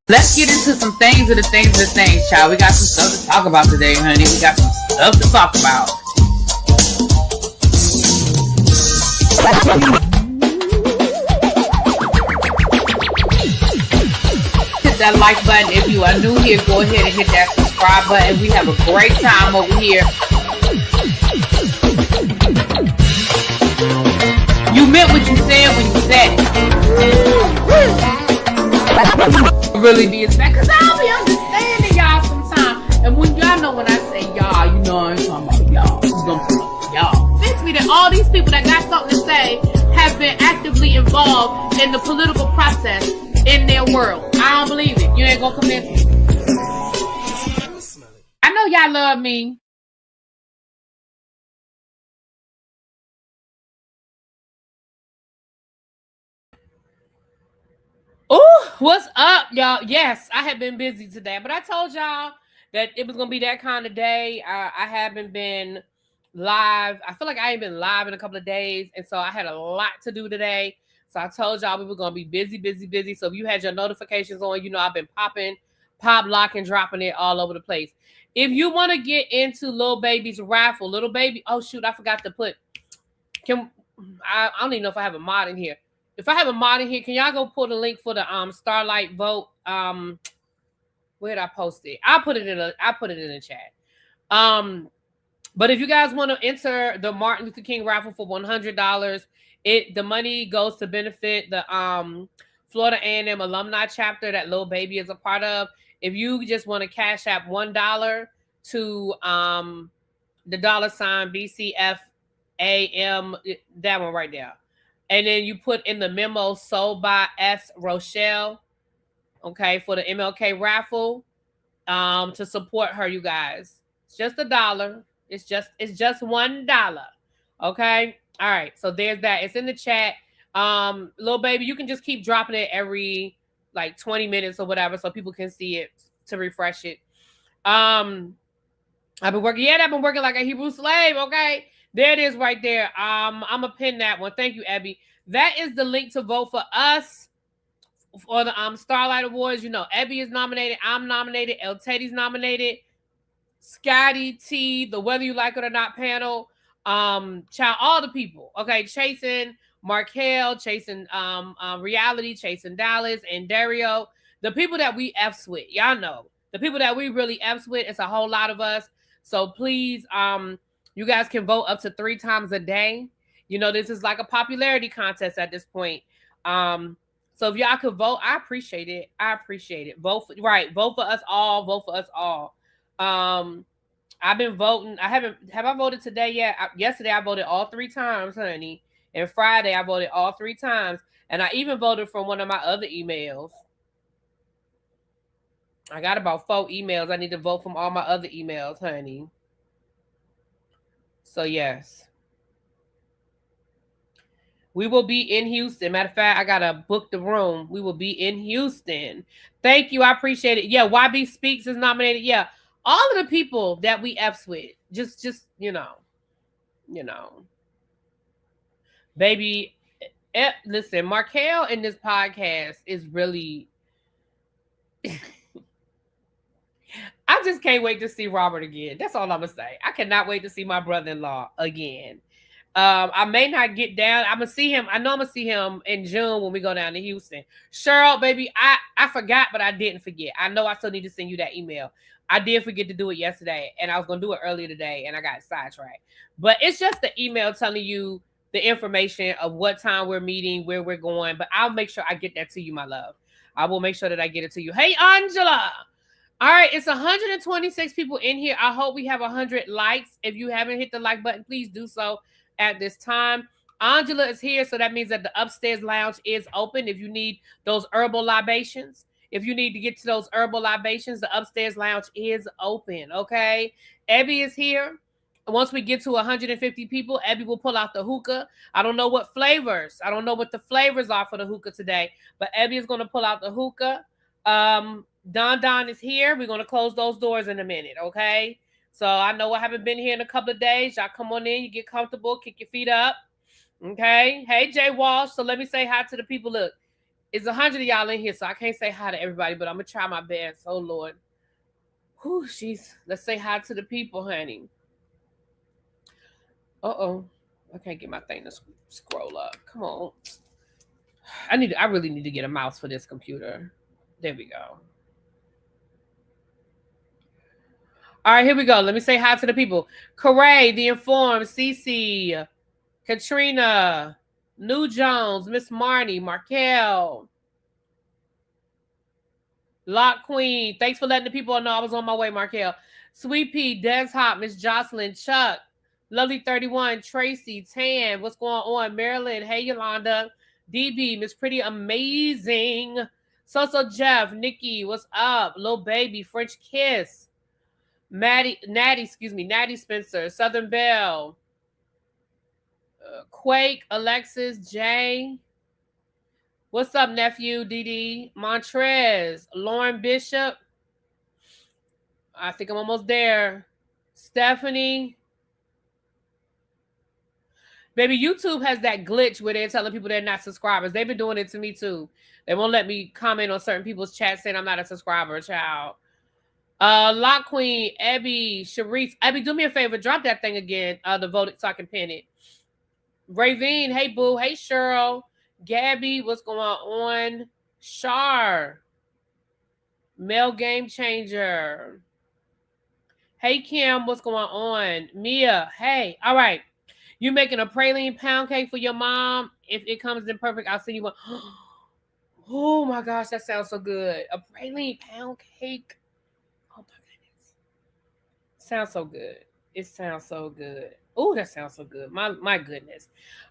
Let's get into some things, child. We got some stuff to talk about today, honey. We got some stuff to talk about. Hit that like button if you are new here. Go ahead and hit that subscribe button. We have a great time over here. You meant what you said when you said it. Really be expected, because I'll be understanding y'all sometimes. And when y'all know when I say y'all, you know I ain't talking about y'all. I'm talking about y'all. Convince me that all these people that got something to say have been actively involved in the political process in their world. I don't believe it. You ain't gonna convince me. I know y'all love me. Oh, what's up, y'all? Yes, I have been busy today, but I told y'all that it was gonna be that kind of day. I haven't been live. I feel like I ain't been live in a couple of days, and so I had a lot to do today. So I told y'all we were gonna be busy. So if you had your notifications on, you know I've been pop, lock, and dropping it all over the place. If you want to get into Lil Baby's raffle, Lil Baby, oh shoot, I forgot to put. I don't even know if I have a mod in here. If I have a mod in here, can y'all go pull the link for the Starlight vote? Where did I post it? I put it in the chat. But if you guys want to enter the Martin Luther King raffle for $100, the money goes to benefit the Florida A&M alumni chapter that Lil Baby is a part of. If you just want to cash app $1 to the $BCFAM, that one right there. And then you put in the memo sold by S. Rochelle, okay, for the MLK raffle to support her, you guys. It's just $1. It's just $1. Okay. All right. So there's that. It's in the chat. Lil Baby, you can just keep dropping it every like 20 minutes or whatever so people can see it to refresh it. I've been working like a Hebrew slave, okay? There it is right there. I'm gonna pin that one. Thank you, Abby. That is the link to vote for us for the Starlight Awards. You know, Abby is nominated. I'm nominated. El Teddy's nominated. Scotty T, the Whether You Like It or Not panel. Child, all the people. Okay, chasing Markel, chasing Reality, chasing Dallas, and Dario. The people that we F's with. Y'all know. The people that we really F's with. It's a whole lot of us. So please, you guys can vote up to 3 times a day. You know, this is like a popularity contest at this point. So if y'all could vote, I appreciate it. Vote for us all. Vote for us all. I've been voting. Have I voted today yet? Yesterday I voted all 3 times, honey. And Friday I voted all 3 times. And I even voted from one of my other emails. I got about 4 emails. I need to vote from all my other emails, honey. So yes. We will be in Houston. Matter of fact, I gotta book the room. We will be in Houston. Thank you. I appreciate it. Yeah, YB Speaks is nominated. Yeah. All of the people that we F's with. Just you know. Baby, listen, Markel in this podcast is really I just can't wait to see Robert again. That's all I'm gonna say. I cannot wait to see my brother-in-law again. I may not get down. I'm gonna see him. I know I'm gonna see him in June when we go down to Houston. Cheryl, baby, I forgot, but I didn't forget. I know I still need to send you that email. I did forget to do it yesterday, and I was gonna do it earlier today, and I got sidetracked. But it's just the email telling you the information of what time we're meeting, where we're going. But I'll make sure I get that to you, my love. I will make sure that I get it to you. Hey, Angela. All right, it's 126 people in here. I hope we have 100 likes. If you haven't hit the like button, please do so at this time. Angela is here, so that means that the upstairs lounge is open. If you need those herbal libations, if you need to get to those herbal libations, the upstairs lounge is open, okay? Abby is here. Once we get to 150 people, Abby will pull out the hookah. I don't know what flavors. I don't know what the flavors are for the hookah today, but Abby is going to pull out the hookah. Don is here. We're going to close those doors in a minute, okay? So I know I haven't been here in a couple of days. Y'all come on in. You get comfortable. Kick your feet up, okay? Hey, Jay Walsh. So let me say hi to the people. Look, It's 100 of y'all in here, so I can't say hi to everybody, but I'm gonna try my best. Oh Lord. Whew, jeez. Let's say hi to the people, honey. Uh-oh. I can't get my thing to scroll up. Come on. I really need to get a mouse for this computer. There we go. All right, here we go. Let me say hi to the people. Corey, The Informed, Cece, Katrina, New Jones, Miss Marnie, Markel, Lock Queen. Thanks for letting the people know I was on my way, Markel. Sweet Pea, Des Hop, Miss Jocelyn, Chuck, Lovely 31, Tracy, Tan. What's going on? Marilyn, hey Yolanda, DB, Miss Pretty Amazing, So Jeff, Nikki, what's up? Lil Baby, French Kiss, Natty Spencer, Southern Belle, Quake, Alexis, Jay. What's up, nephew? DD, Montrez, Lauren Bishop. I think I'm almost there. Stephanie. Baby, YouTube has that glitch where they're telling people they're not subscribers. They've been doing it to me too. They won't let me comment on certain people's chats saying I'm not a subscriber, child. Lock Queen, Abby, Sharice. Abby, do me a favor, drop that thing again. The vote so I can pin it. Ravine, hey boo, hey Cheryl, Gabby, what's going on? Shar, Mel Game Changer. Hey Kim, what's going on? Mia, hey, all right. You making a praline pound cake for your mom? If it comes in perfect, I'll send you one. Oh my gosh, that sounds so good. A praline pound cake. Oh my goodness. Sounds so good. It sounds so good. Oh, that sounds so good. My goodness.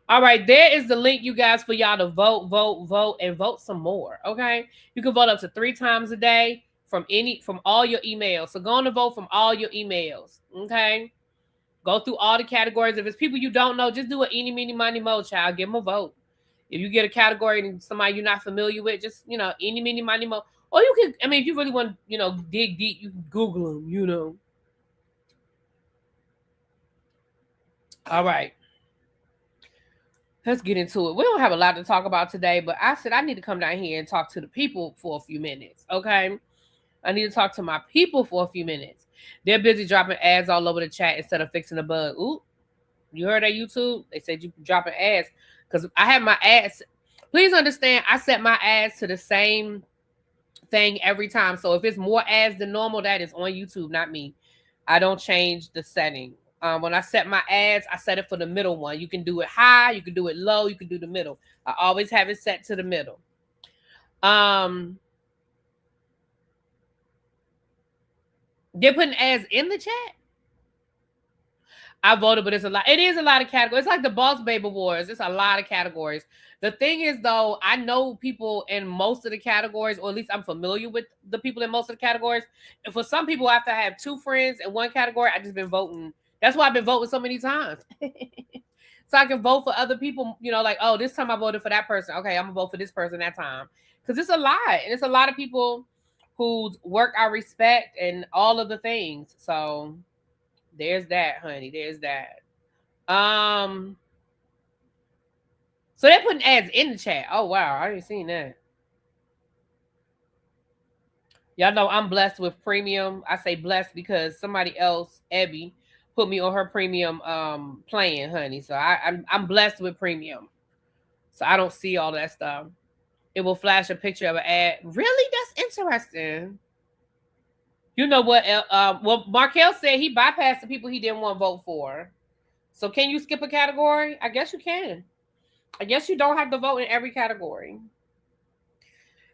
All right, there is the link, you guys, for y'all to vote, and vote some more. Okay, you can vote up to 3 times a day from all your emails. So go on to vote from all your emails. Okay, go through all the categories. If it's people you don't know, just do an eeny, meeny, miny, mo, child. Give them a vote. If you get a category and somebody you're not familiar with, just eeny, meeny, miny, mo. Or you can, I mean, if you really want, dig deep, you can Google them. All right. Let's get into it. We don't have a lot to talk about today, but I said I need to come down here and talk to the people for a few minutes, okay? I need to talk to my people for a few minutes. They're busy dropping ads all over the chat instead of fixing the bug. Ooh, you heard that, YouTube? They said you dropping ads because I have my ads. Please understand, I set my ads to the same thing every time. So if it's more ads than normal, that is on YouTube, not me. I don't change the setting. When I set my ads, I set it for the middle one. You can do it high, you can do it low, you can do the middle. I always have it set to the middle. They're putting ads in the chat. I voted, but it's a lot. It is a lot of categories. It's like the Boss Baby Awards. It's a lot of categories. The thing is, though, I know people in most of the categories, or at least I'm familiar with the people in most of the categories. And for some people, after I have 2 friends in one category, I just been voting. That's why I've been voting so many times. So I can vote for other people, like, oh, this time I voted for that person. Okay, I'm going to vote for this person that time. Because it's a lot. And it's a lot of people whose work I respect and all of the things. So there's that, honey. There's that. So they're putting ads in the chat. Oh, wow. I ain't seen that. Y'all know I'm blessed with premium. I say blessed because somebody else, Abby, put me on her premium plan, honey. So I'm blessed with premium. So I don't see all that stuff. It will flash a picture of an ad. Really? That's interesting. You know what? Well, Markel said he bypassed the people he didn't want to vote for. So can you skip a category? I guess you can. I guess you don't have to vote in every category.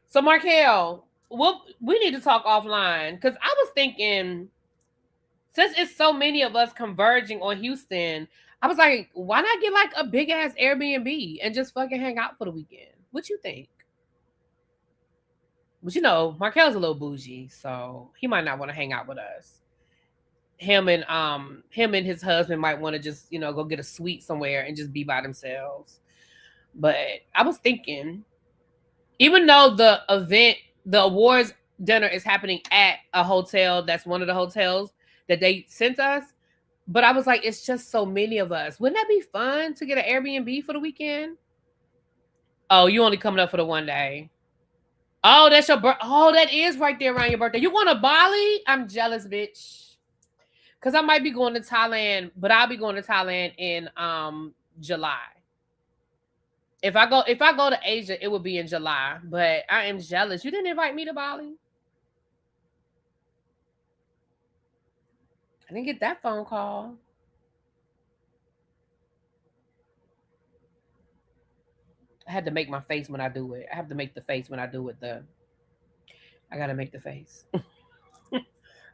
So Markel, we need to talk offline because I was thinking, since it's so many of us converging on Houston, I was like, why not get like a big ass Airbnb and just fucking hang out for the weekend? What you think? But Markel's a little bougie, so he might not want to hang out with us. Him and his husband might want to just, go get a suite somewhere and just be by themselves. But I was thinking, even though the awards dinner is happening at a hotel, that's one of the hotels that they sent us. But I was like, it's just so many of us. Wouldn't that be fun to get an Airbnb for the weekend? Oh, you only coming up for the one day. Oh, that's your birthday. Oh, that is right there around your birthday. You going to Bali? I'm jealous, bitch. Because I might be going to Thailand, but I'll be going to Thailand in July. If I go to Asia, it will be in July. But I am jealous. You didn't invite me to Bali. I didn't get that phone call. I had to make my face when I do it. I have to make the face when I do it. I gotta make the face.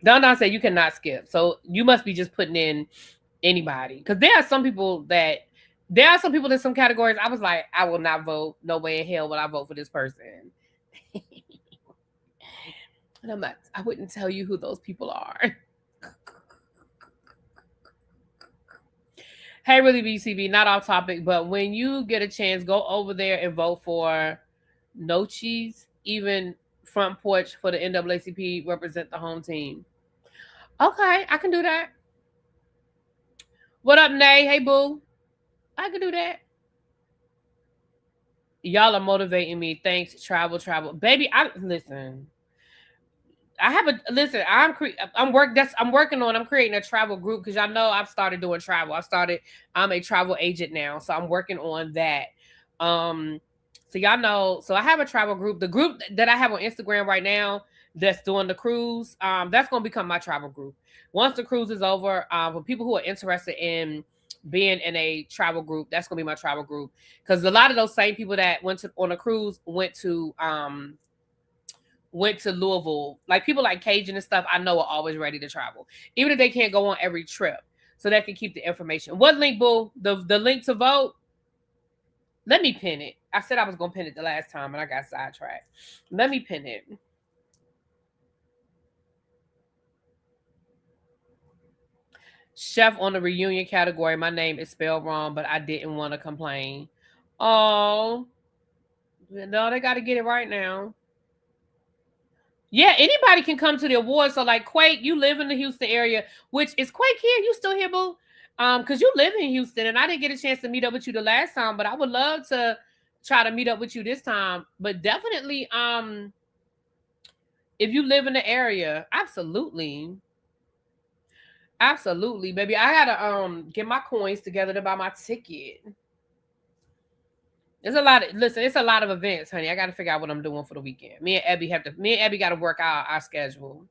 Don said you cannot skip. So you must be just putting in anybody. Because there are some people in some categories. I was like, I will not vote. No way in hell will I vote for this person. And I'm like, I wouldn't tell you who those people are. Hey, ReallyBCB, not off topic, but when you get a chance, go over there and vote for No Cheese, even front porch for the NAACP, represent the home team. Okay, I can do that. What up, Nay? Hey, boo. I can do that. Y'all are motivating me. Thanks. Travel. Baby, listen. I'm creating a travel group because y'all know I've started doing travel. I'm a travel agent now, so I'm working on that. So y'all know, so I have a travel group. The group that I have on Instagram right now that's doing the cruise, that's gonna become my travel group. Once the cruise is over, for people who are interested in being in a travel group, that's gonna be my travel group. Because a lot of those same people that went on a cruise went to Louisville. Like people like Cajun and stuff, I know are always ready to travel, even if they can't go on every trip, so they can keep the information. What link, boo? The link to vote. Let me pin it. I said I was gonna pin it the last time, and I got sidetracked. Let me pin it. Chef on the reunion category. My name is spelled wrong, but I didn't want to complain. Oh, no, they got to get it right now. Yeah, anybody can come to the awards. So, like Quake, you live in the Houston area, which is Quake here. You still here, boo? Because you live in Houston, and I didn't get a chance to meet up with you the last time, but I would love to try to meet up with you this time. But definitely, if you live in the area, absolutely. Absolutely, baby. I gotta get my coins together to buy my ticket. It's a lot of events, honey. I gotta figure out what I'm doing for the weekend. Me and Abby gotta work out our schedule.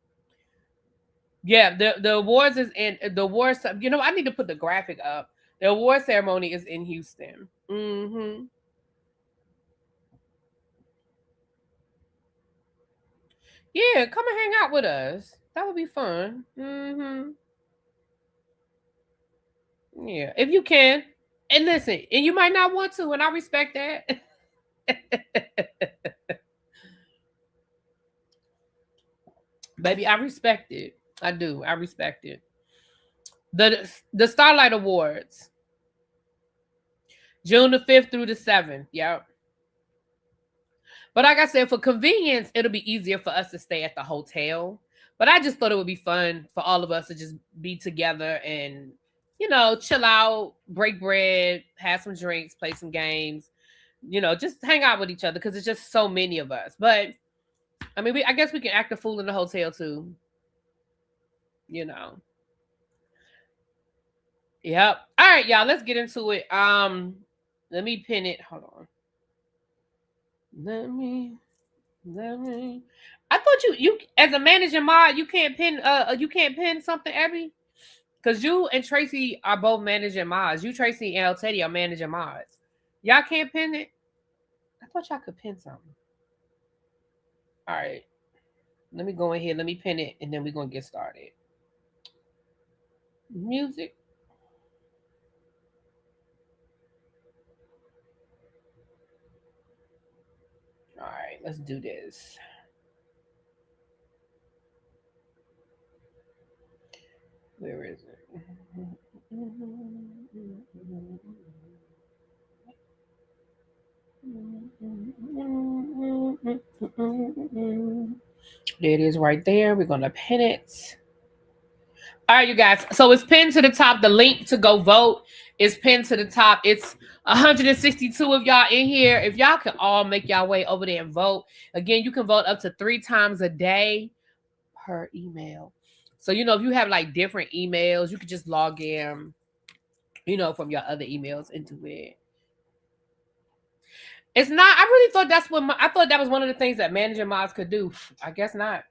Yeah, the awards is in the awards. You know, I need to put the graphic up. The award ceremony is in Houston. Mm-hmm. Yeah, come and hang out with us. That would be fun. Mm-hmm. Yeah, if you can. And listen, and you might not want to, and I respect that. Baby, I respect it. I do. I respect it. The Starlight Awards. June the 5th through the 7th. Yep. But like I said, for convenience, it'll be easier for us to stay at the hotel. But I just thought it would be fun for all of us to just be together and, you know, chill out, break bread, have some drinks, play some games, you know, just hang out with each other because it's just so many of us. But I mean, I guess we can act a fool in the hotel too. You know. Yep. All right, y'all. Let's get into it. Let me pin it. Hold on. Let me. I thought you as a managing mod, you can't pin something, Abby, because you and Tracy are both managing mods. You, Tracy, and Teddy are managing mods. Y'all can't pin it. I thought y'all could pin something. All right. Let me go in here. Let me pin it, and then we're gonna get started. Music. All right, let's do this. Where is it? There it is right there. We're gonna pin it. All right, you guys. So it's pinned to the top, the link to go vote. It's pinned to the top. It's 162 of y'all in here. If y'all can all make y'all way over there and vote. Again, you can vote up to 3 times a day per email. So, if you have like different emails, you could just log in, from your other emails into it. It's not, I really thought I thought that was one of the things that managing mods could do. I guess not.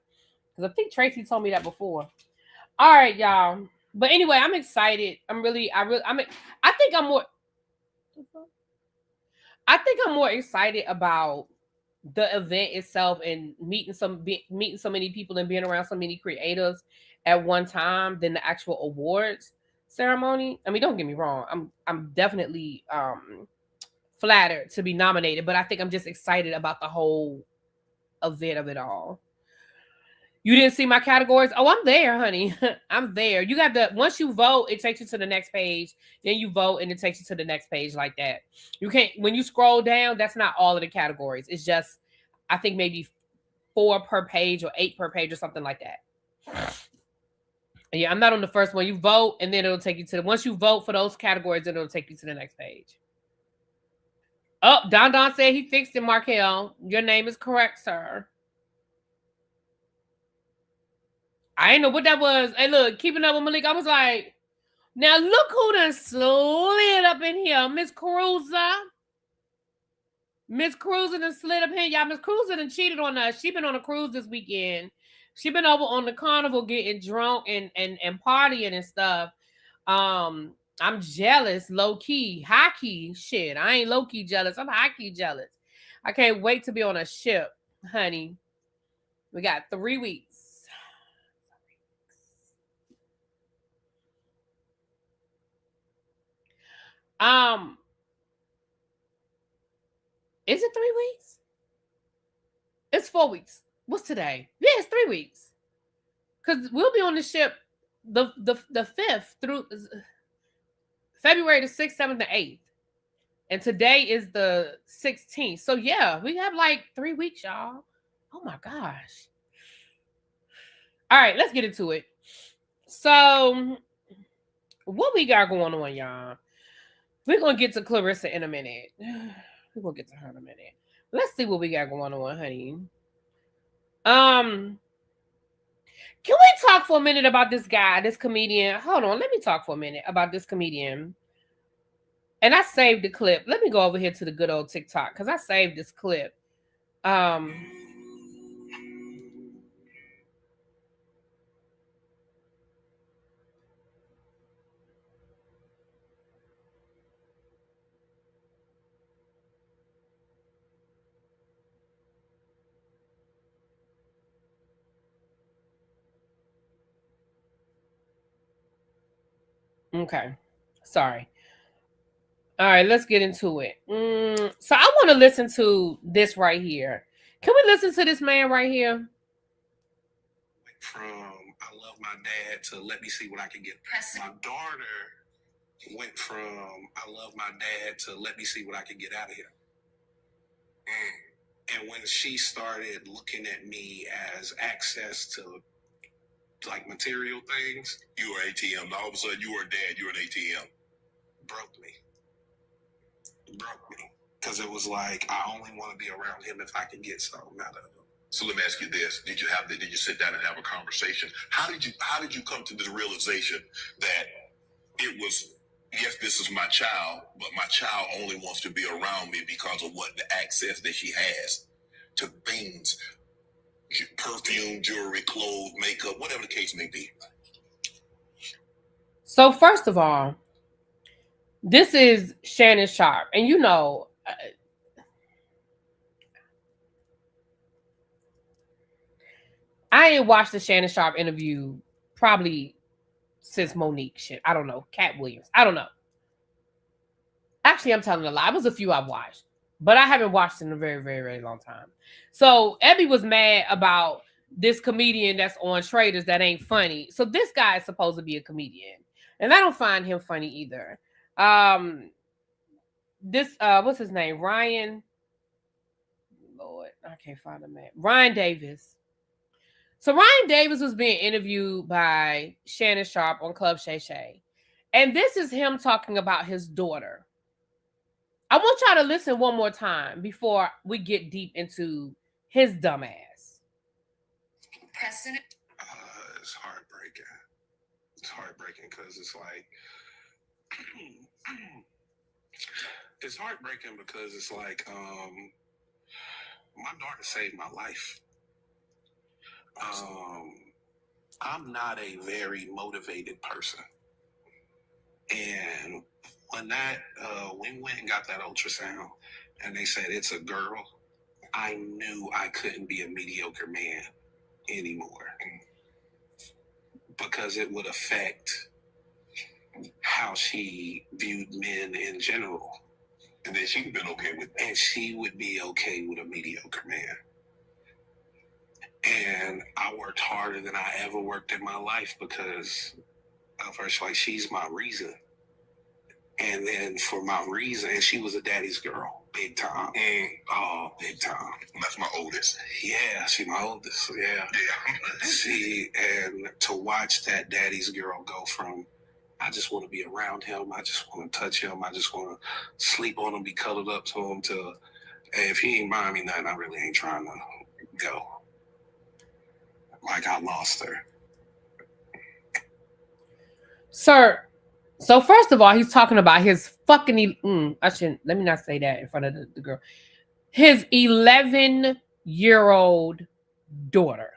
Because I think Tracy told me that before. All right, y'all. But anyway, I'm excited. I think I'm more excited about the event itself and meeting so many people and being around so many creatives at one time than the actual awards ceremony. I mean, don't get me wrong. I'm definitely flattered to be nominated, but I think I'm just excited about the whole event of it all. You didn't see my categories? Oh, I'm there, honey. I'm there. You got once you vote, it takes you to the next page. Then you vote and it takes you to the next page like that. You can't, when you scroll down, that's not all of the categories. It's just, I think maybe 4 per page or 8 per page or something like that. Yeah, I'm not on the first one. You vote and then it'll take you once you vote for those categories, then it'll take you to the next page. Oh, Don said he fixed it, Markel. Your name is correct, sir. I didn't know what that was. Hey, look, keeping up with Malik, I was like, now look who done slid up in here. Miss Cruiser. Miss Cruiser done slid up in. Y'all, Miss Cruiser done cheated on us. She been on a cruise this weekend. She been over on the carnival getting drunk and partying and stuff. I'm jealous, low key, high key. Shit, I ain't low key jealous. I'm high key jealous. I can't wait to be on a ship, honey. We got 3 weeks. Is it 3 weeks? It's 4 weeks. What's today? Yeah, it's 3 weeks. Because we'll be on the ship the 5th through February the 6th, 7th, and 8th. And today is the 16th. So yeah, we have like 3 weeks, y'all. Oh my gosh. All right, let's get into it. So what we got going on, y'all? We're gonna get to Clarissa in a minute. We're gonna get to her in a minute. Let's see what we got going on, honey. Can we talk for a minute about this guy, this comedian? Hold on, let me talk for a minute about this comedian. And I saved the clip. Let me go over here to the good old TikTok because I saved this clip. Okay. Sorry. All right, let's get into it. So I want to listen to this right here. Can we listen to this man right here? From I love my dad to let me see what I can get. My daughter went from I love my dad to let me see what I can get out of here. And when she started looking at me as access to like material things, you were ATM. All of a sudden, you were a dad. You were an ATM. Broke me. Because it was like I only want to be around him if I can get something out of him. So let me ask you this: Did you sit down and have a conversation? How did you come to the realization that it was, yes, this is my child, but my child only wants to be around me because of what the access that she has to things, perfume, jewelry, clothes, makeup, whatever the case may be. So first of all, this is Shannon Sharpe, and I ain't watched the Shannon Sharpe interview probably since Monique shit. I don't know. Cat Williams. I don't know. Actually, I'm telling a lie. It was a few I've watched, but I haven't watched in a very, very, very long time. So Ebby was mad about this comedian that's on Traders that ain't funny. So this guy is supposed to be a comedian, and I don't find him funny either. What's his name? Ryan. Lord, I can't find him. Ryan Davis. So Ryan Davis was being interviewed by Shannon Sharpe on Club Shay Shay. And this is him talking about his daughter. I want y'all to listen one more time before we get deep into his dumb ass. It's heartbreaking. It's heartbreaking because it's like it's heartbreaking because it's like my daughter saved my life. I'm not a very motivated person, and when we went and got that ultrasound, and they said it's a girl, I knew I couldn't be a mediocre man anymore because it would affect how she viewed men in general. And then she'd been okay with that. And she would be okay with a mediocre man. And I worked harder than I ever worked in my life because of her. Like, she's my reason. And then for my reason, and she was a daddy's girl, big time. Oh, big time. That's my oldest. Yeah, she's my oldest. Yeah. See, and to watch that daddy's girl go from, I just want to be around him, I just want to touch him, I just want to sleep on him, be cuddled up to him, to, hey, if he ain't buying me nothing, I really ain't trying to go. Like, I lost her. Sir, so first of all, he's talking about his fucking, I shouldn't, let me not say that in front of the girl. His 11-year-old daughter.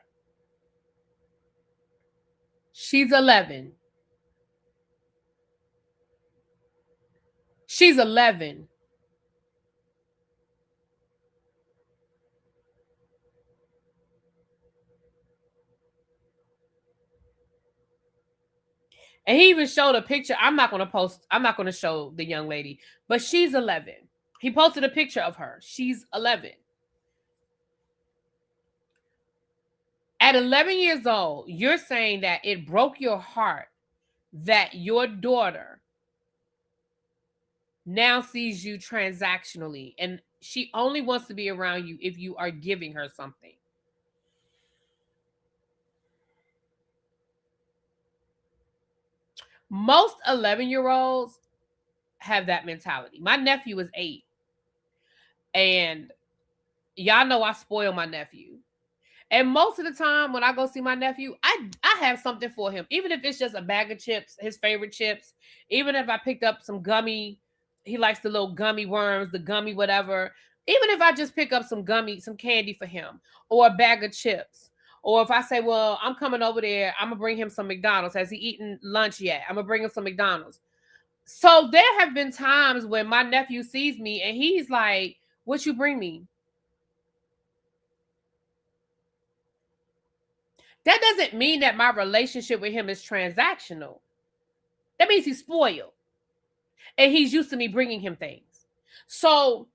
She's 11. She's 11. And he even showed a picture. I'm not going to show the young lady, but she's 11. He posted a picture of her. She's 11. At 11 years old, you're saying that it broke your heart that your daughter now sees you transactionally and she only wants to be around you if you are giving her something. Most 11-year-olds have that mentality. My nephew is 8. And y'all know I spoil my nephew. And most of the time when I go see my nephew, I have something for him. Even if it's just a bag of chips, his favorite chips. Even if I picked up some gummy, he likes the little gummy worms, the gummy whatever. Even if I just pick up some candy for him, or a bag of chips. Or if I say, well, I'm coming over there, I'm going to bring him some McDonald's. Has he eaten lunch yet? I'm going to bring him some McDonald's. So there have been times when my nephew sees me and he's like, what you bring me? That doesn't mean that my relationship with him is transactional. That means he's spoiled. And he's used to me bringing him things. So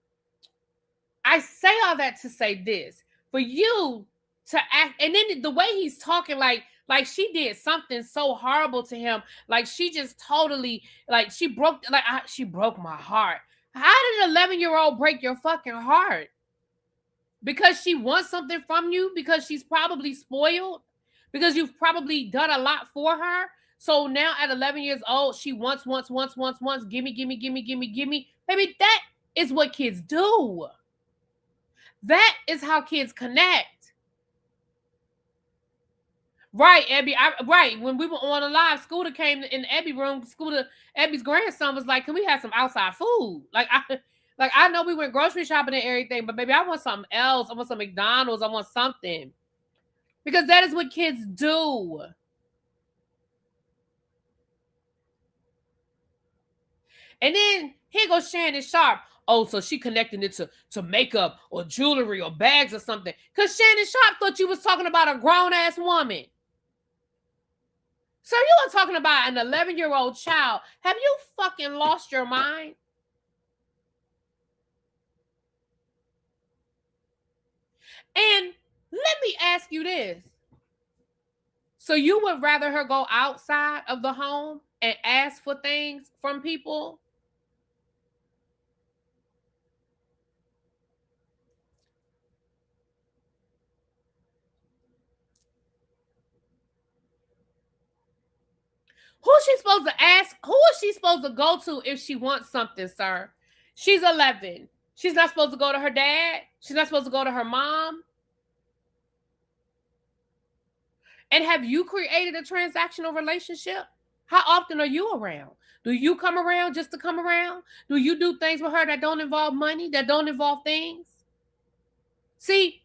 I say all that to say this. For you to act, and then the way he's talking, like she did something so horrible to him. Like she just totally, like she broke my heart. How did an 11-year-old break your fucking heart? Because she wants something from you? Because she's probably spoiled? Because you've probably done a lot for her? So now at 11 years old, she wants, gimme. Baby, that is what kids do. That is how kids connect. Right, Abby. Right. When we were on a live, Scooter came in the Abby room. Abby's grandson was like, can we have some outside food? Like I know we went grocery shopping and everything, but baby, I want something else. I want some McDonald's. I want something. Because that is what kids do. And then here goes Shannon Sharp. Oh, so she connecting it to makeup or jewelry or bags or something. Because Shannon Sharp thought you was talking about a grown-ass woman. So you are talking about an 11-year-old child. Have you fucking lost your mind? And let me ask you this. So you would rather her go outside of the home and ask for things from people? Who is she supposed to ask? Who is she supposed to go to if she wants something, sir? She's 11. She's not supposed to go to her dad. She's not supposed to go to her mom. And have you created a transactional relationship? How often are you around? Do you come around just to come around? Do you do things with her that don't involve money, that don't involve things? See,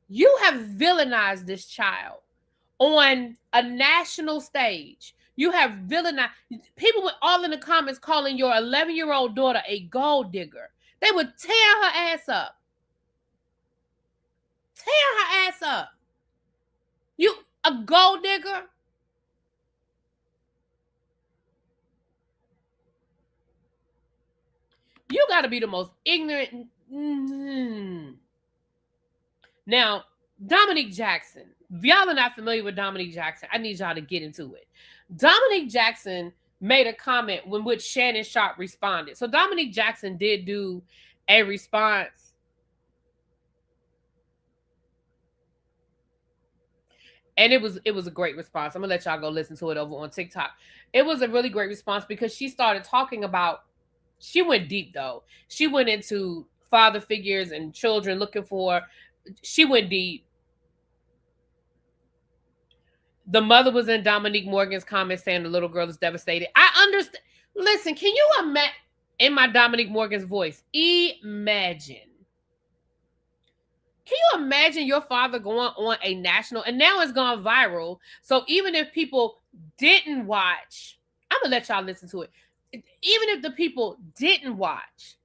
you have villainized this child on a national stage. You have villainized. People were all in the comments calling your 11-year-old daughter a gold digger. They would tear her ass up. Tear her ass up. You a gold digger? You got to be the most ignorant. Now, Dominique Jackson. If y'all are not familiar with Dominique Jackson, I need y'all to get into it. Dominique Jackson made a comment in which Shannon Sharpe responded. So Dominique Jackson did do a response. And it was a great response. I'm going to let y'all go listen to it over on TikTok. It was a really great response because she started talking about, she went deep though. She went into father figures and children looking for, she went deep. The mother was in Dominique Morgan's comments saying the little girl is devastated. I understand. Listen, can you imagine, in my Dominique Morgan's voice, imagine. Can you imagine your father going on a national, and now it's gone viral. So even if people didn't watch, I'm going to let y'all listen to it. Even if the people didn't watch,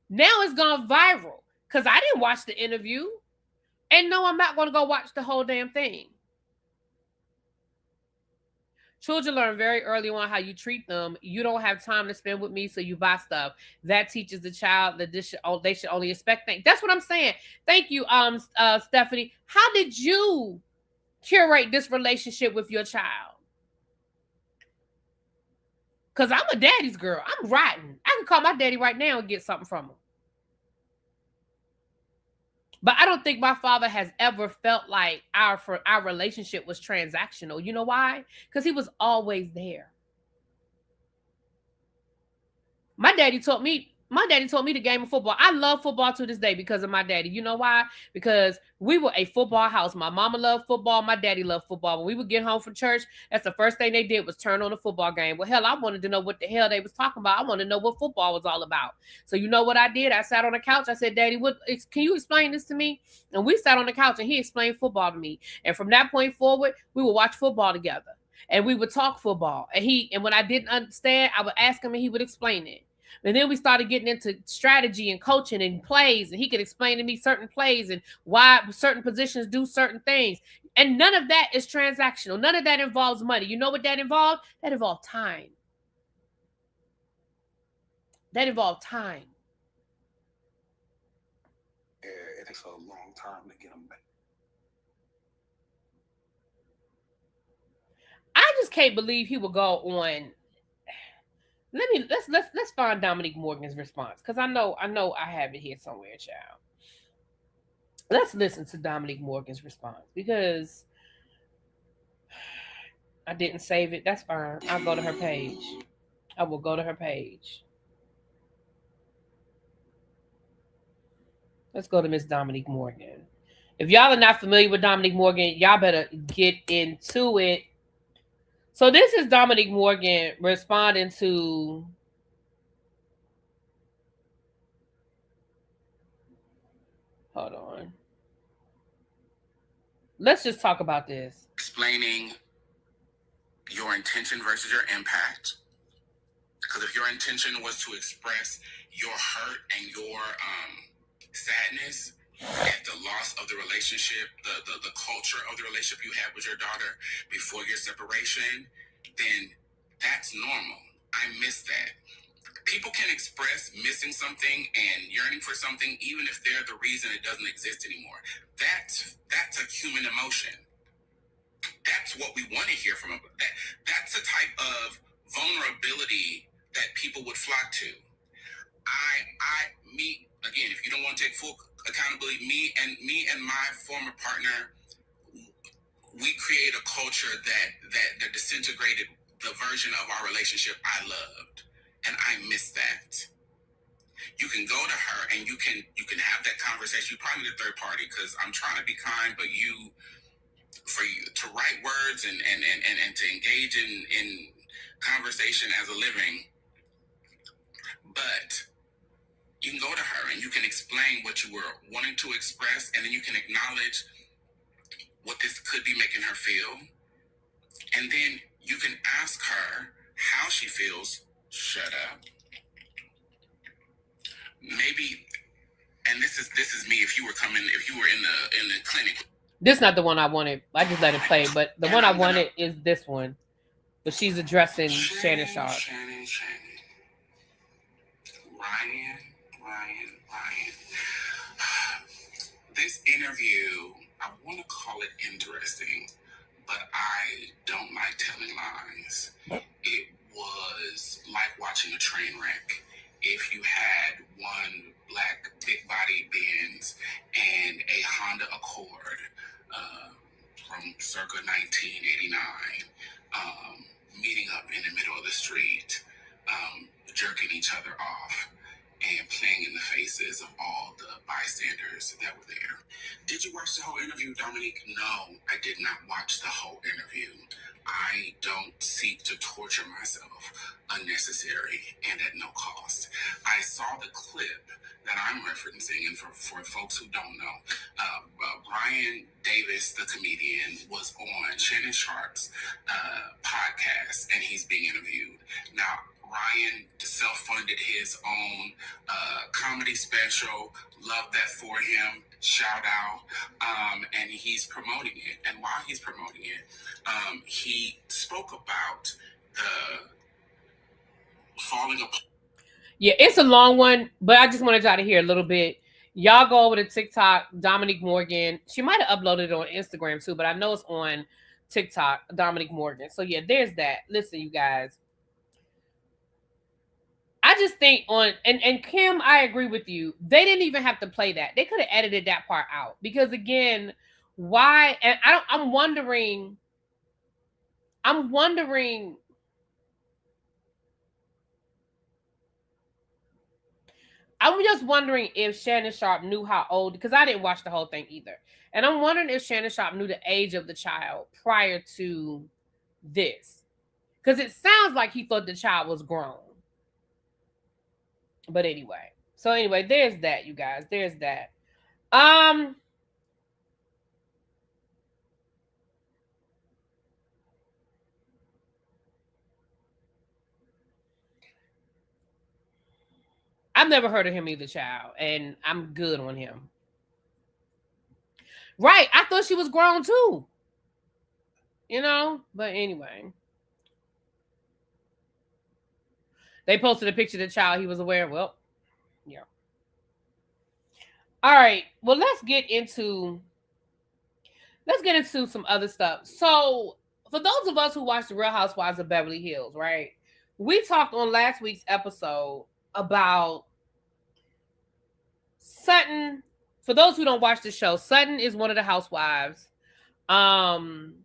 now it's gone viral because I didn't watch the interview. And no, I'm not going to go watch the whole damn thing. Children learn very early on how you treat them. You don't have time to spend with me, so you buy stuff. That teaches the child that they should only expect things. That's what I'm saying. Thank you, Stephanie. How did you curate this relationship with your child? Because I'm a daddy's girl. I'm rotten. I can call my daddy right now and get something from him. But I don't think my father has ever felt like our relationship was transactional. You know why? Because he was always there. My daddy taught me the game of football. I love football to this day because of my daddy. You know why? Because we were a football house. My mama loved football. My daddy loved football. When we would get home from church, that's the first thing they did was turn on the football game. Well, hell, I wanted to know what the hell they was talking about. I wanted to know what football was all about. So you know what I did? I sat on the couch. I said, Daddy, can you explain this to me? And we sat on the couch and he explained football to me. And from that point forward, we would watch football together. And we would talk football. And when I didn't understand, I would ask him and he would explain it. And then we started getting into strategy and coaching and plays, and he could explain to me certain plays and why certain positions do certain things. And none of that is transactional. None of that involves money. You know what that involved? That involved time. That involved time. It takes a long time to get them back. I just can't believe he would go on. Let's find Dominique Morgan's response because I know I have it here somewhere, child. Let's listen to Dominique Morgan's response because I didn't save it. That's fine. I'll go to her page. I will go to her page. Let's go to Miss Dominique Morgan. If y'all are not familiar with Dominique Morgan, y'all better get into it. So this is Dominique Morgan responding to hold on. Let's just talk about this. Explaining your intention versus your impact. Because if your intention was to express your hurt and your sadness at the loss of the relationship, the culture of the relationship you had with your daughter before your separation, then that's normal. I miss that. People can express missing something and yearning for something even if they're the reason it doesn't exist anymore. That's a human emotion. That's what we want to hear from them. That's a type of vulnerability that people would flock to. Me, again, if you don't want to take full accountability, me and my former partner, we create a culture that disintegrated the version of our relationship I loved, and I miss that. You can go to her and you can have that conversation. You probably need a third party because I'm trying to be kind, but for you to write words and to engage in conversation as a living, but you can go to her and you can explain what you were wanting to express, and then you can acknowledge what this could be making her feel, and then you can ask her how she feels. Shut up. Maybe, and this is me. If you were in the clinic. This is not the one I wanted. I just let it play, but the one I wanted is this one. But she's addressing Shannon Sharp. Ryan. This interview, I want to call it interesting, but I don't like telling lies. It was like watching a train wreck. If you had one black big body Benz and a Honda Accord from circa 1989, meeting up in the middle of the street, jerking each other off, and playing in the faces of all the bystanders that were there. Did you watch the whole interview, Dominique? No, I did not watch the whole interview. I don't seek to torture myself unnecessary and at no cost. I saw the clip that I'm referencing, and for folks who don't know, Brian Davis, the comedian, was on Shannon Sharp's podcast, and he's being interviewed. Now, Ryan self-funded his own comedy special. Love that for him. Shout out. And he's promoting it. And while he's promoting it, he spoke about the falling apart. Yeah, it's a long one, but I just wanted y'all to hear a little bit. Y'all go over to TikTok, Dominique Morgan. She might have uploaded it on Instagram too, but I know it's on TikTok, Dominique Morgan. So yeah, there's that. Listen, you guys. I just think and Kim, I agree with you. They didn't even have to play that. They could have edited that part out, because again, why? And I'm wondering. I'm just wondering if Shannon Sharp knew how old, because I didn't watch the whole thing either. And I'm wondering if Shannon Sharp knew the age of the child prior to this, because it sounds like he thought the child was grown. But anyway, there's that, you guys. There's that. I've never heard of him either, child, and I'm good on him. Right, I thought she was grown too. But anyway. They posted a picture of the child he was aware of. Well, yeah. All right. Well, let's get into some other stuff. So, for those of us who watch The Real Housewives of Beverly Hills, right? We talked on last week's episode about Sutton. For those who don't watch the show, Sutton is one of the housewives. And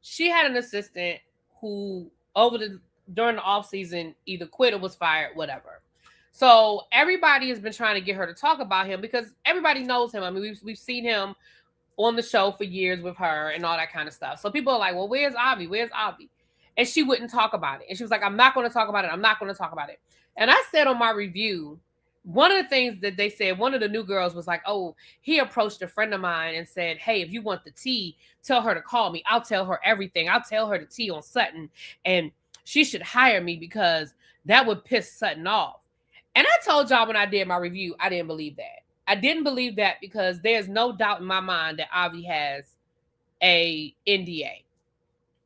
she had an assistant who during the off season either quit or was fired, whatever. So everybody has been trying to get her to talk about him, because everybody knows him. I mean, we've seen him on the show for years with her and all that kind of stuff. So people are like, well, where's Avi? Where's Avi? And she wouldn't talk about it. And she was like, I'm not going to talk about it. I'm not going to talk about it. And I said on my review, one of the things that they said, one of the new girls was like, oh, he approached a friend of mine and said, hey, if you want the tea, tell her to call me. I'll tell her everything. I'll tell her the tea on Sutton, and she should hire me because that would piss Sutton off. And I told y'all when I did my review, I didn't believe that. I didn't believe that because there's no doubt in my mind that Avi has a NDA.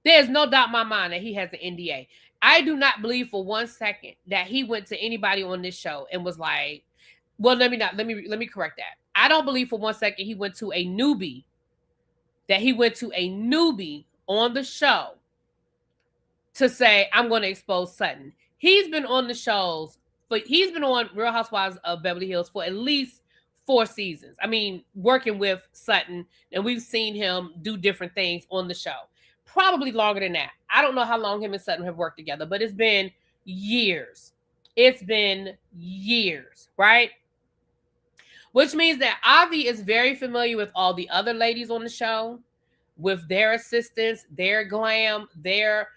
There's no doubt in my mind that he has an NDA. I do not believe for 1 second that he went to anybody on this show and was like, well, let me correct that. I don't believe for 1 second he went to a newbie on the show to say, I'm going to expose Sutton. He's been on the shows, but he's been on Real Housewives of Beverly Hills for at least 4 seasons. I mean, working with Sutton, and we've seen him do different things on the show. Probably longer than that. I don't know how long him and Sutton have worked together, but it's been years. It's been years, right? Which means that Avi is very familiar with all the other ladies on the show, with their assistants, their glam, their,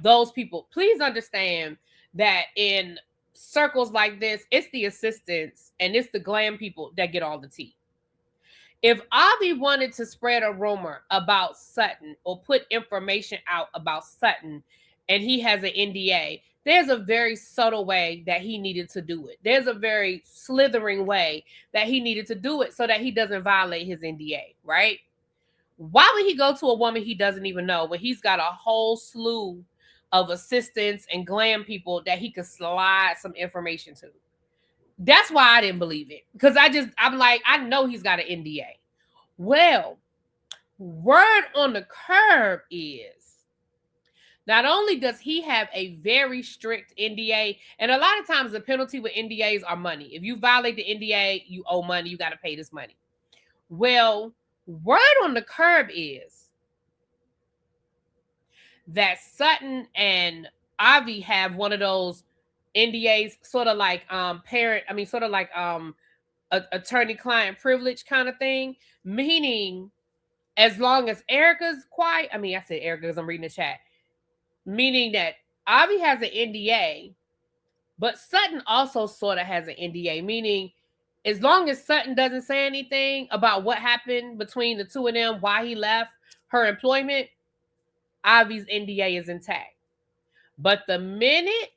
those people. Please understand that in circles like this, it's the assistants and it's the glam people that get all the tea. If Avi wanted to spread a rumor about Sutton or put information out about Sutton and he has an NDA, there's a very subtle way that he needed to do it. There's a very slithering way that he needed to do it so that he doesn't violate his NDA, right? Why would he go to a woman he doesn't even know when he's got a whole slew of assistants and glam people that he could slide some information to? That's why I didn't believe it. Because I'm like, I know he's got an NDA. Well, word on the curb is not only does he have a very strict NDA, and a lot of times the penalty with NDAs are money. If you violate the NDA, you owe money. You got to pay this money. Well, word on the curb is that Sutton and Avi have one of those NDAs, sort of like attorney-client privilege kind of thing, meaning as long as Erica's quiet, I said Erica because I'm reading the chat, meaning that Avi has an NDA, but Sutton also sort of has an NDA, meaning as long as Sutton doesn't say anything about what happened between the two of them, why he left her employment, Avi's NDA is intact. But the minute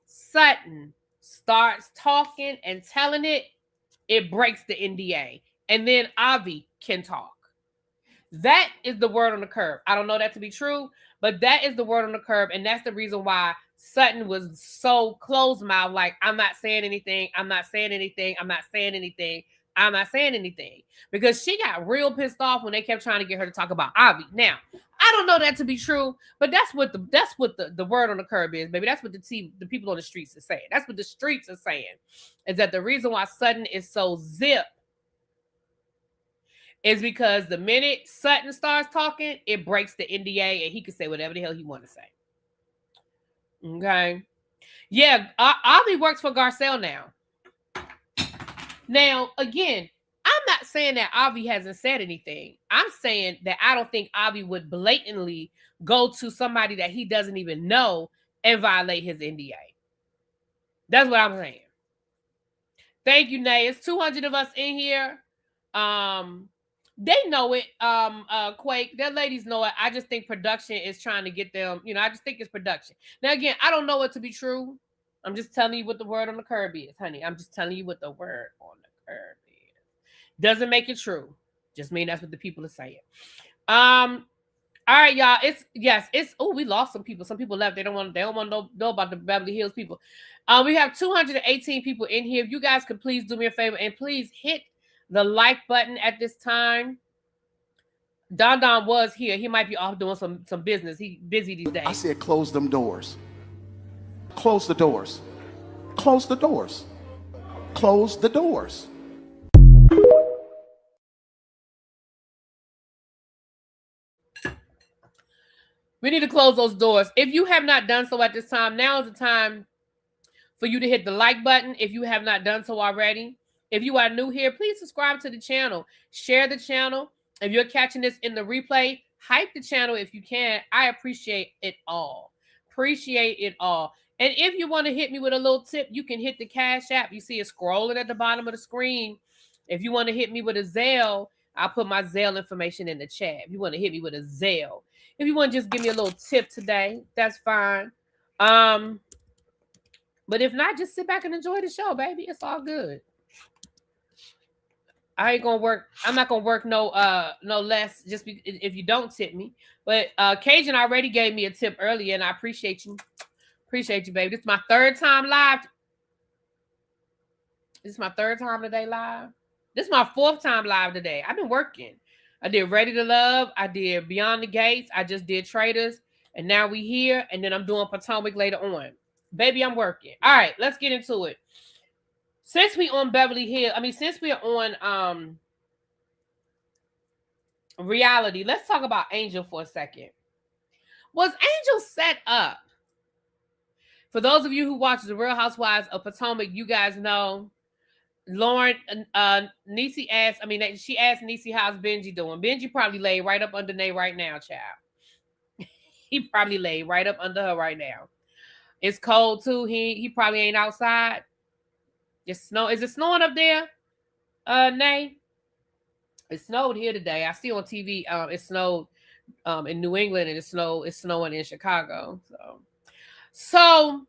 Sutton starts talking and telling it, it breaks the NDA. And then Avi can talk. That is the word on the curb. I don't know that to be true, but that is the word on the curb. And that's the reason why Sutton was so closed-mouthed, like, I'm not saying anything, I'm not saying anything, I'm not saying anything, I'm not saying anything. Because she got real pissed off when they kept trying to get her to talk about Avi. Now, I don't know that to be true, but that's what the word on the curb is, baby. That's what the people on the streets are saying. That's what the streets are saying, is that the reason why Sutton is so zip is because the minute Sutton starts talking, it breaks the NDA and he can say whatever the hell he want to say. Okay. Yeah, Avi works for Garcelle now. Now, again, I'm not saying that Avi hasn't said anything. I'm saying that I don't think Avi would blatantly go to somebody that he doesn't even know and violate his NDA. That's what I'm saying. Thank you, Nay. It's 200 of us in here. They know it. Quake, their ladies know it. I just think production is trying to get them, I just think it's production. Now, again, I don't know it to be true. I'm just telling you what the word on the curb is, honey. I'm just telling you what the word on the curb is. Doesn't make it true. Just mean that's what the people are saying. All right, y'all. We lost some people. Some people left. They don't want to know about the Beverly Hills people. We have 218 people in here. If you guys could please do me a favor and please hit the like button at this time. Don was here. He might be off doing some business. He's busy these days. I said close them doors. Close the doors. Close the doors. Close the doors. We need to close those doors. If you have not done so at this time, now is the time for you to hit the like button if you have not done so already. If you are new here, please subscribe to the channel. Share the channel. If you're catching this in the replay, hype the channel if you can. I appreciate it all. Appreciate it all. And if you want to hit me with a little tip, you can hit the Cash App. You see it scrolling at the bottom of the screen. If you want to hit me with a Zelle, I'll put my Zelle information in the chat. If you want to hit me with a Zelle. If you want to just give me a little tip today, that's fine. But if not, just sit back and enjoy the show, baby. It's all good. I ain't gonna work. I'm not gonna work no less just if you don't tip me. But Cajun already gave me a tip earlier, and I appreciate you. Appreciate you, baby. This is my third time live. This is my third time today live. This is my fourth time live today. I've been working. I did Ready to Love. I did Beyond the Gates. I just did Traders. And now we here. And then I'm doing Potomac later on. Baby, I'm working. All right, let's get into it. since we on Beverly Hills, since we're on reality, let's talk about Angel for a second. Was Angel set up? For those of you who watch The Real Housewives of Potomac, you guys know Lauren, Niecy asked, she asked Niecy, how's Benji doing? Benji probably laid right up under Nate right now, child. He probably laid right up under her right now. It's cold too. He probably ain't outside. It's snow. Is it snowing up there, Nate? It snowed here today. I see on TV, it snowed in New England, and it's snowing in Chicago. So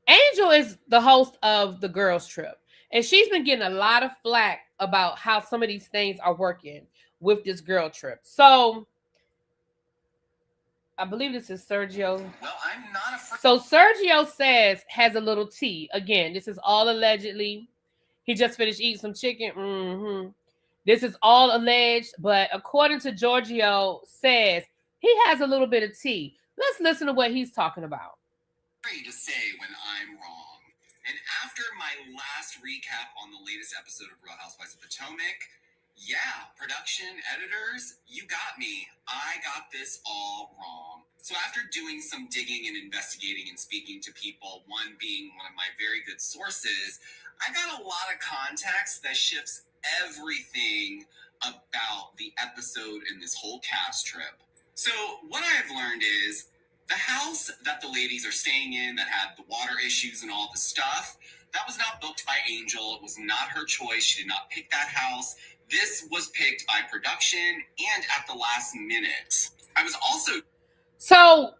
Angel is the host of the Girls Trip, and she's been getting a lot of flack about how some of these things are working with this girl trip. So I believe this is Sergio. Well, I'm not afraid. So Sergio has a little tea. Again, this is all allegedly. He just finished eating some chicken. Mm-hmm. This is all alleged, but according to Giorgio says, he has a little bit of tea. Let's listen to what he's talking about. To say when I'm wrong. And after my last recap on the latest episode of Real Housewives of Potomac, yeah, production, editors, you got me. I got this all wrong. So after doing some digging and investigating and speaking to people, one being one of my very good sources, I got a lot of context that shifts everything about the episode and this whole cast trip. So what I've learned is the house that the ladies are staying in that had the water issues and all the stuff, that was not booked by Angel. It was not her choice. She did not pick that house. This was picked by production and at the last minute. I was also... So,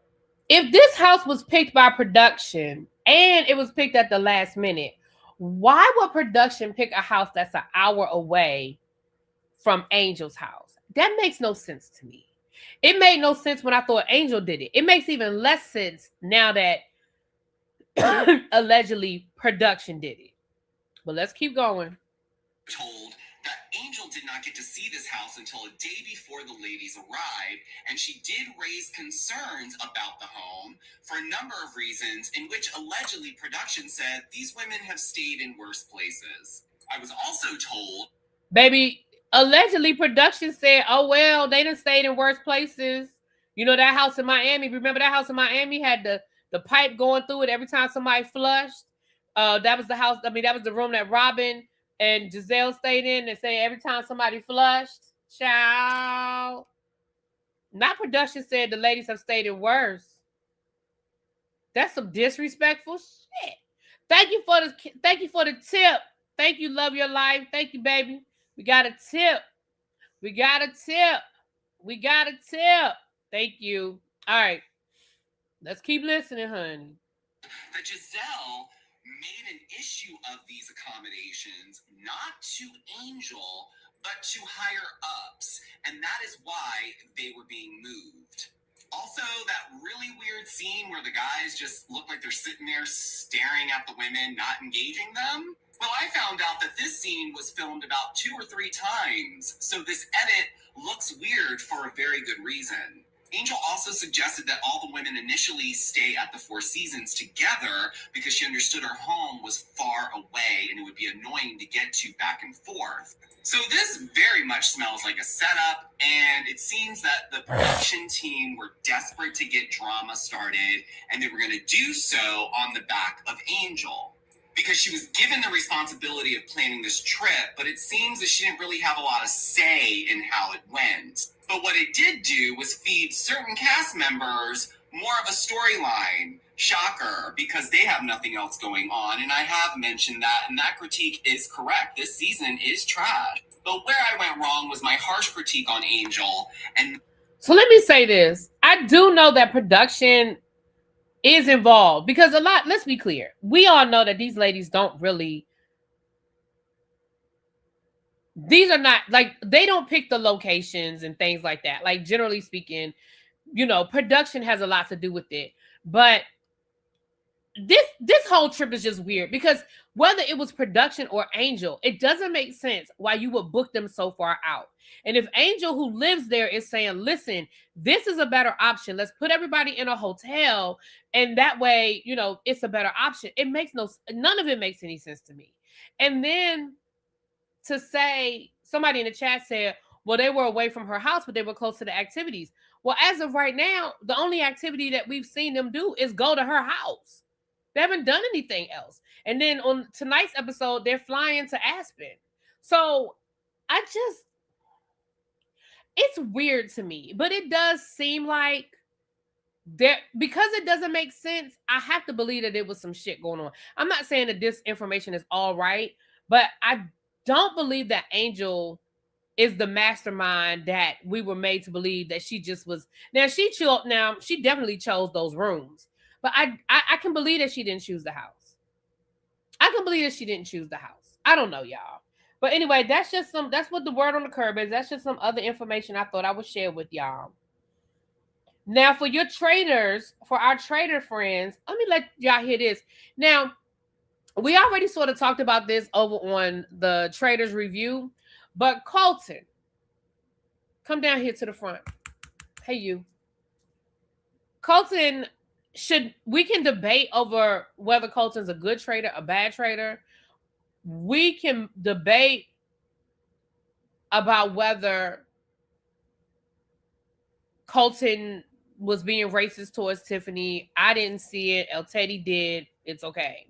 if this house was picked by production and it was picked at the last minute, why would production pick a house that's an hour away from Angel's house? That makes no sense to me. It made no sense when I thought Angel did it. It makes even less sense now that allegedly production did it. But let's keep going. Told that Angel did not get to see this house until a day before the ladies arrived, and she did raise concerns about the home for a number of reasons, in which allegedly production said these women have stayed in worse places. I was also told... Baby, allegedly production said, oh, well, they done stayed in worse places. You know, that house in Miami, remember that house in Miami had the pipe going through it every time somebody flushed? That was the house, that was the room that Robin and Giselle stayed in. They say every time somebody flushed, child. Not production said the ladies have stayed in worse. That's some disrespectful shit. Thank you for the tip. Thank you, love your life. Thank you, baby. We got a tip. Thank you. All right. Let's keep listening, honey. That Giselle made an issue of these accommodations, not to Angel, but to higher ups. And that is why they were being moved. Also, that really weird scene where the guys just look like they're sitting there staring at the women, not engaging them. Well, I found out that this scene was filmed about 2 or 3 times, so this edit looks weird for a very good reason. Angel also suggested that all the women initially stay at the Four Seasons together because she understood her home was far away and it would be annoying to get to back and forth. So this very much smells like a setup, and it seems that the production team were desperate to get drama started, and they were going to do so on the back of Angel. Because she was given the responsibility of planning this trip, but it seems that she didn't really have a lot of say in how it went. But what it did do was feed certain cast members more of a storyline. Shocker, because they have nothing else going on, and I have mentioned that, and that critique is correct. This season is trash. But where I went wrong was my harsh critique on Angel. And so let me say this. I do know that production is involved because a lot, let's be clear, we all know that these ladies don't really, these are not like, they don't pick the locations and things like that. Like, generally speaking, you know, production has a lot to do with it. But this whole trip is just weird because whether it was production or Angel, it doesn't make sense why you would book them so far out. And if Angel, who lives there, is saying, listen, this is a better option, let's put everybody in a hotel, and that way, you know, it's a better option. It makes none of it makes any sense to me. And then to say, somebody in the chat said, well, they were away from her house, but they were close to the activities. Well, as of right now, the only activity that we've seen them do is go to her house. They haven't done anything else. And then on tonight's episode, they're flying to Aspen. So it's weird to me, but it does seem like because it doesn't make sense, I have to believe that there was some shit going on. I'm not saying that this information is all right, but I don't believe that Angel is the mastermind that we were made to believe that she just was. Now she definitely chose those rooms, but I can believe that she didn't choose the house. I can believe that she didn't choose the house. I don't know, y'all. But anyway, that's what the word on the curb is. That's just some other information I thought I would share with y'all. Now, for our trader friends, let me let y'all hear this. Now, we already sort of talked about this over on the Traders Review, but Carlton, come down here to the front. Hey, you. Carlton, we can debate over whether Carlton's a good trader, a bad trader. We can debate about whether Carlton was being racist towards Tiffany. I didn't see it. El Teddy did. It's okay.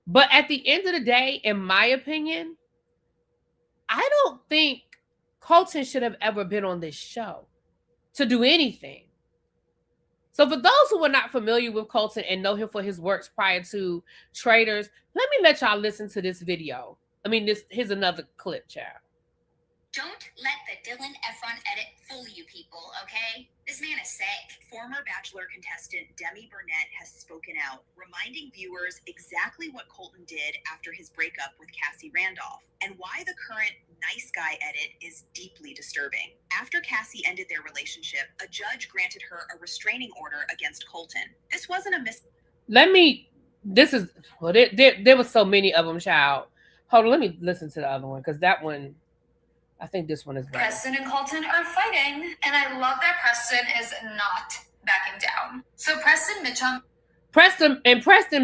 But at the end of the day, in my opinion, I don't think Carlton should have ever been on this show to do anything. So for those who are not familiar with Carlton and know him for his works prior to Traders, let me let y'all listen to this video. I mean, here's another clip, child. Don't let the Dylan Efron edit fool you people, okay? This man is sick. Former Bachelor contestant Demi Burnett has spoken out, reminding viewers exactly what Carlton did after his breakup with Cassie Randolph, and why the current nice guy edit is deeply disturbing. After Cassie ended their relationship, a judge granted her a restraining order against Carlton. This wasn't a there was so many of them, child. Hold on, let me listen to the other one, because that one, I think this one is better. Preston and Carlton are fighting, and I love that Preston is not backing down. So Preston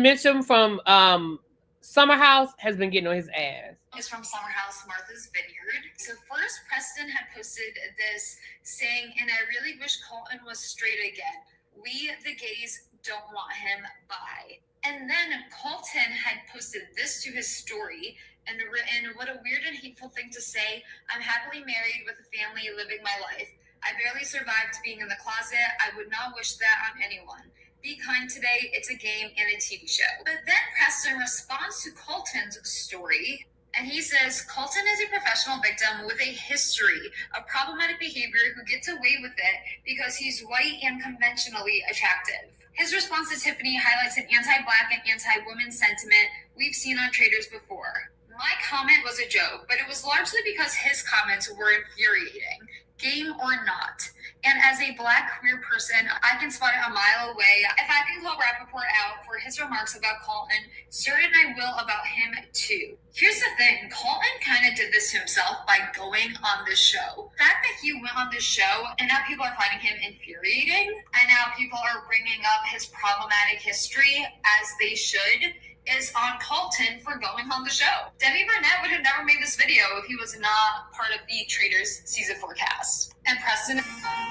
Mitchum from Summer House has been getting on his ass. Is from Summer House, Martha's Vineyard. So first, Preston had posted this saying, and I really wish Carlton was straight again. We, the gays, don't want him, bye. And then Carlton had posted this to his story and written, what a weird and hateful thing to say. I'm happily married with a family, living my life. I barely survived being in the closet. I would not wish that on anyone. Be kind today. It's a game and a TV show. But then Preston responds to Carlton's story, and he says, Carlton is a professional victim with a history of problematic behavior who gets away with it because he's white and conventionally attractive. His response to Tiffany highlights an anti-black and anti-woman sentiment we've seen on Traders before. My comment was a joke, but it was largely because his comments were infuriating, game or not. And as a black queer person, I can spot it a mile away. If I can call Rappaport out for his remarks about Carlton, certain I will about him too. Here's the thing, Carlton kind of did this himself by going on this show. The fact that he went on this show and now people are finding him infuriating, and now people are bringing up his problematic history, as they should, is on Carlton for going on the show. Demi Burnett would have never made this video if he was not part of the Traders season 4 cast. And Preston,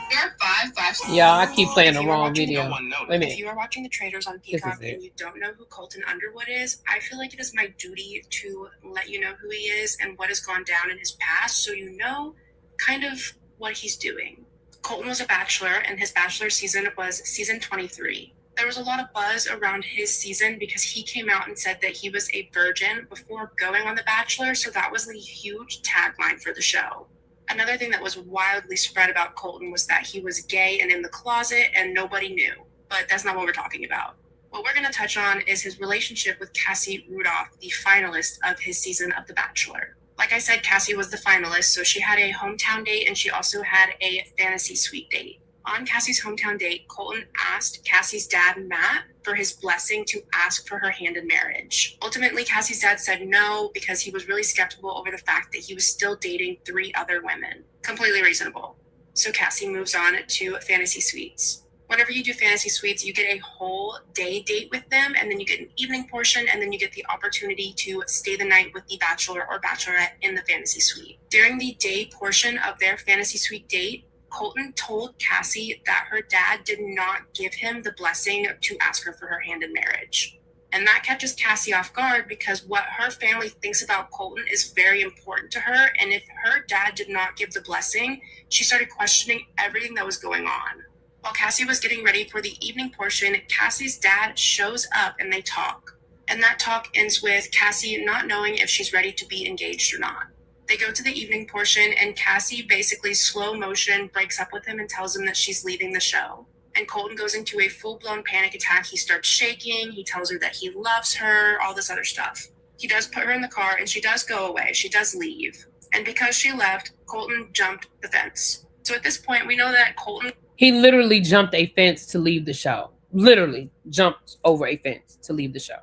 there are five. Yeah, I keep playing the wrong video. If you are watching the Traders on Peacock and you don't know who Carlton Underwood is, I feel like it is my duty to let you know who he is and what has gone down in his past, so you know kind of what he's doing. Carlton was a bachelor, and his bachelor season was season 23. There was a lot of buzz around his season because he came out and said that he was a virgin before going on The Bachelor, so that was the huge tagline for the show. Another thing that was wildly spread about Carlton was that he was gay and in the closet and nobody knew, but that's not what we're talking about. What we're going to touch on is his relationship with Cassie Rudolph, the finalist of his season of The Bachelor. Like I said, Cassie was the finalist, so she had a hometown date and she also had a fantasy suite date. On Cassie's hometown date, Colton asked Cassie's dad, Matt, for his blessing to ask for her hand in marriage. Ultimately, Cassie's dad said no because he was really skeptical over the fact that he was still dating 3 other women. Completely reasonable. So Cassie moves on to fantasy suites. Whenever you do fantasy suites, you get a whole day date with them, and then you get an evening portion, and then you get the opportunity to stay the night with the bachelor or bachelorette in the fantasy suite. During the day portion of their fantasy suite date, Colton told Cassie that her dad did not give him the blessing to ask her for her hand in marriage. And that catches Cassie off guard because what her family thinks about Colton is very important to her. And if her dad did not give the blessing, she started questioning everything that was going on. While Cassie was getting ready for the evening portion, Cassie's dad shows up and they talk. And that talk ends with Cassie not knowing if she's ready to be engaged or not. They go to the evening portion and Cassie basically slow motion breaks up with him and tells him that she's leaving the show. And Colton goes into a full-blown panic attack. He starts shaking. He tells her that he loves her, all this other stuff. He does put her in the car and she does go away. She does leave. And because she left, Colton jumped the fence. So at this point, we know that Colton... He literally jumped a fence to leave the show. Literally jumped over a fence to leave the show.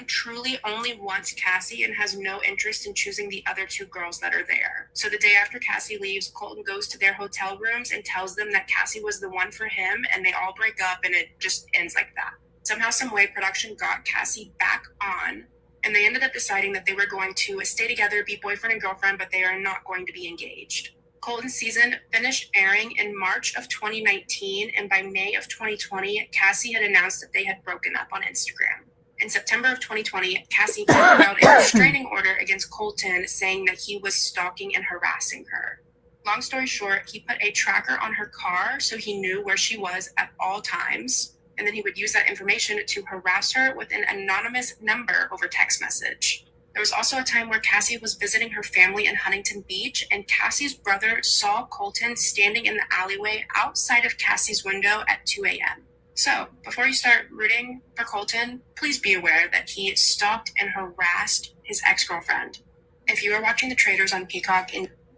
Truly only wants Cassie and has no interest in choosing the other 2 girls that are there. So the day after Cassie leaves, Colton goes to their hotel rooms and tells them that Cassie was the one for him, and they all break up and it just ends like that. Somehow, some way, production got Cassie back on, and they ended up deciding that they were going to stay together, be boyfriend and girlfriend, but they are not going to be engaged. Colton's season finished airing in March of 2019, and by May of 2020, Cassie had announced that they had broken up on Instagram. In September of 2020, Cassie put out a restraining order against Colton saying that he was stalking and harassing her. Long story short, he put a tracker on her car so he knew where she was at all times, and then he would use that information to harass her with an anonymous number over text message. There was also a time where Cassie was visiting her family in Huntington Beach, and Cassie's brother saw Colton standing in the alleyway outside of Cassie's window at 2 a.m. So, before you start rooting for Colton, please be aware that he stalked and harassed his ex-girlfriend. If you are watching The Traitors on Peacock...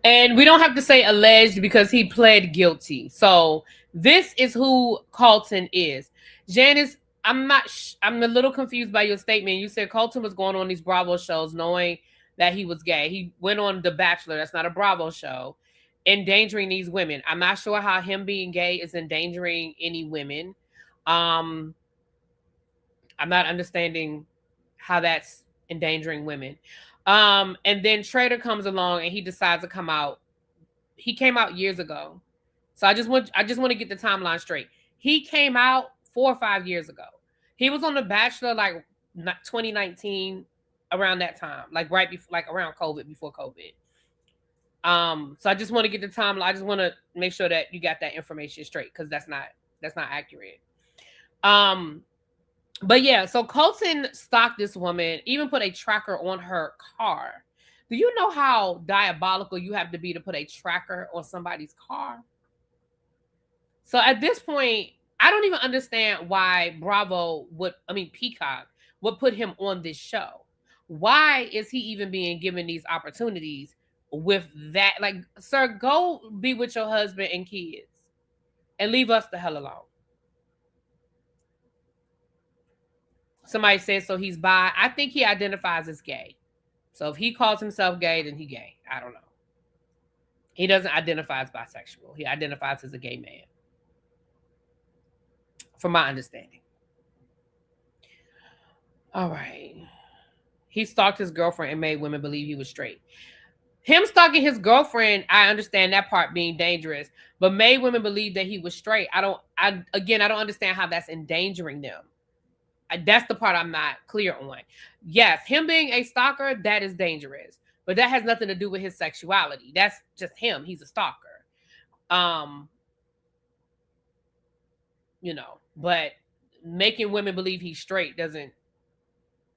And we don't have to say alleged because he pled guilty. So, this is who Carlton is. Janice, I'm a little confused by your statement. You said Carlton was going on these Bravo shows knowing that he was gay. He went on The Bachelor. That's not a Bravo show. Endangering these women. I'm not sure how him being gay is endangering any women. I'm not understanding how that's endangering women. And then Trader comes along and he decides to come out. He came out years ago. So I just want to get the timeline straight. He came out 4 or 5 years ago. He was on The Bachelor like 2019, around that time, like right before, like around COVID, before COVID. So I just want to get the timeline. I just want to make sure that you got that information straight because that's not accurate. But yeah, so Carlton stalked this woman, even put a tracker on her car. Do you know how diabolical you have to be to put a tracker on somebody's car? So at this point, I don't even understand why Peacock would put him on this show. Why is he even being given these opportunities with that? Like, sir, go be with your husband and kids and leave us the hell alone. Somebody says, so he's bi. I think he identifies as gay. So if he calls himself gay, then he's gay. I don't know. He doesn't identify as bisexual. He identifies as a gay man. From my understanding. All right. He stalked his girlfriend and made women believe he was straight. Him stalking his girlfriend, I understand that part being dangerous, but made women believe that he was straight. I don't understand how that's endangering them. That's the part I'm not clear on. Yes, him being a stalker, that is dangerous, but that has nothing to do with his sexuality. That's just him. He's a stalker. But making women believe he's straight doesn't,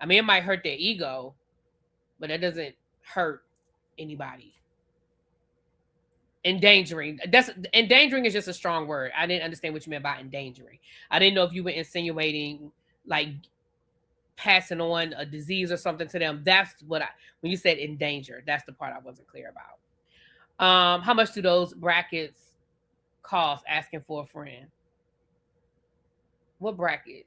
it might hurt their ego, but it doesn't hurt anybody. Endangering is just a strong word. I didn't understand what you meant by endangering. I didn't know if you were insinuating like passing on a disease or something to them. That's what when you said endanger, that's the part I wasn't clear about. How much do those brackets calls asking for a friend. What brackets?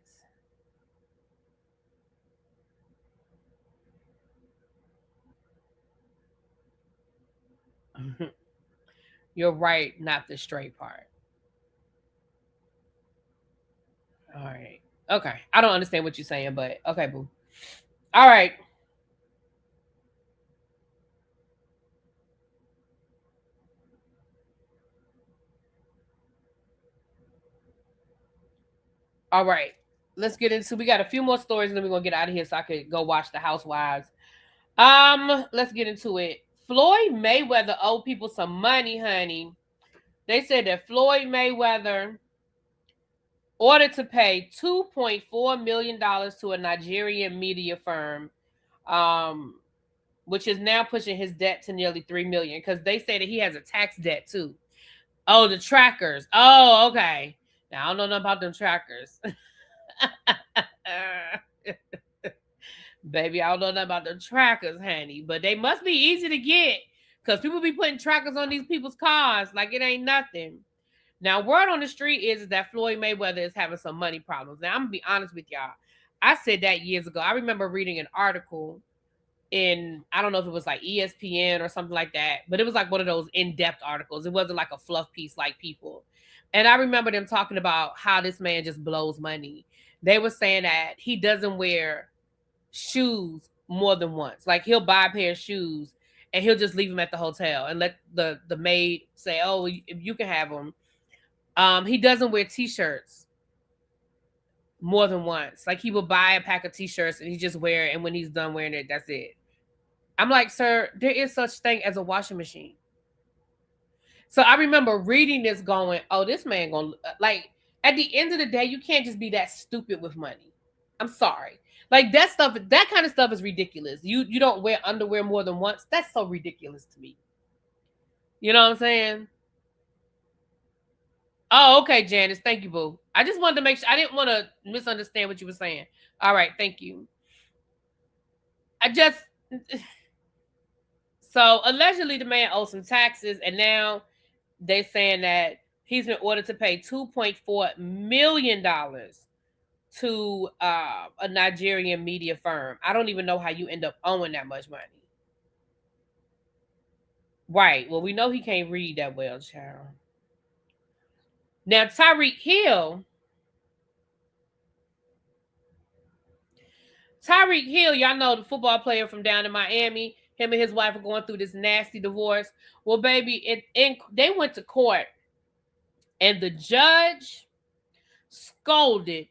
You're right, not the straight part. All right. Okay. I don't understand what you're saying, but okay, boo. All right. All right. Let's get into, we got a few more stories and then we're gonna get out of here so I could go watch the Housewives. Let's get into it. Floyd Mayweather owed people some money, honey. They said that Floyd Mayweather ordered to pay $2.4 million to a Nigerian media firm, which is now pushing his debt to nearly $3 million because they say that he has a tax debt too. Oh, the trackers. Oh, okay. Now I don't know nothing about them trackers. Baby, I don't know nothing about the trackers, honey, but they must be easy to get because people be putting trackers on these people's cars like it ain't nothing. Now, word on the street is that Floyd Mayweather is having some money problems. Now, I'm gonna be honest with y'all. I said that years ago. I remember reading an article in, I don't know if it was like ESPN or something like that, but it was like one of those in-depth articles. It wasn't like a fluff piece like People. And I remember them talking about how this man just blows money. They were saying that he doesn't wear shoes more than once. Like he'll buy a pair of shoes and he'll just leave them at the hotel and let the maid say, "Oh, if you can have them." He doesn't wear t-shirts more than once. Like he will buy a pack of t-shirts and he just wear it, and when he's done wearing it, that's it. I'm like, sir, there is such thing as a washing machine. So I remember reading this going, oh, this man gonna, like, at the end of the day, you can't just be that stupid with money. I'm sorry. Like that stuff, that kind of stuff is ridiculous. You don't wear underwear more than once. That's so ridiculous to me. You know what I'm saying? Oh, okay, Janice. Thank you, boo. I just wanted to make sure. I didn't want to misunderstand what you were saying. All right, thank you. I just... So, allegedly, the man owes some taxes, and now they're saying that he's been ordered to pay $2.4 million to a Nigerian media firm. I don't even know how you end up owing that much money. Right. Well, we know he can't read that well, child. Now, Tyreek Hill, y'all know the football player from down in Miami. Him and his wife are going through this nasty divorce. Well, baby, they went to court, and the judge scolded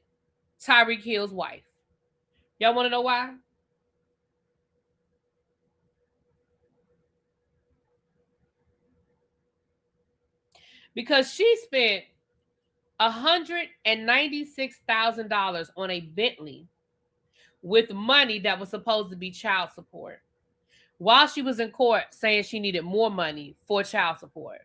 Tyreek Hill's wife. Y'all want to know why? Because she spent $196,000 on a Bentley with money that was supposed to be child support, while she was in court saying she needed more money for child support.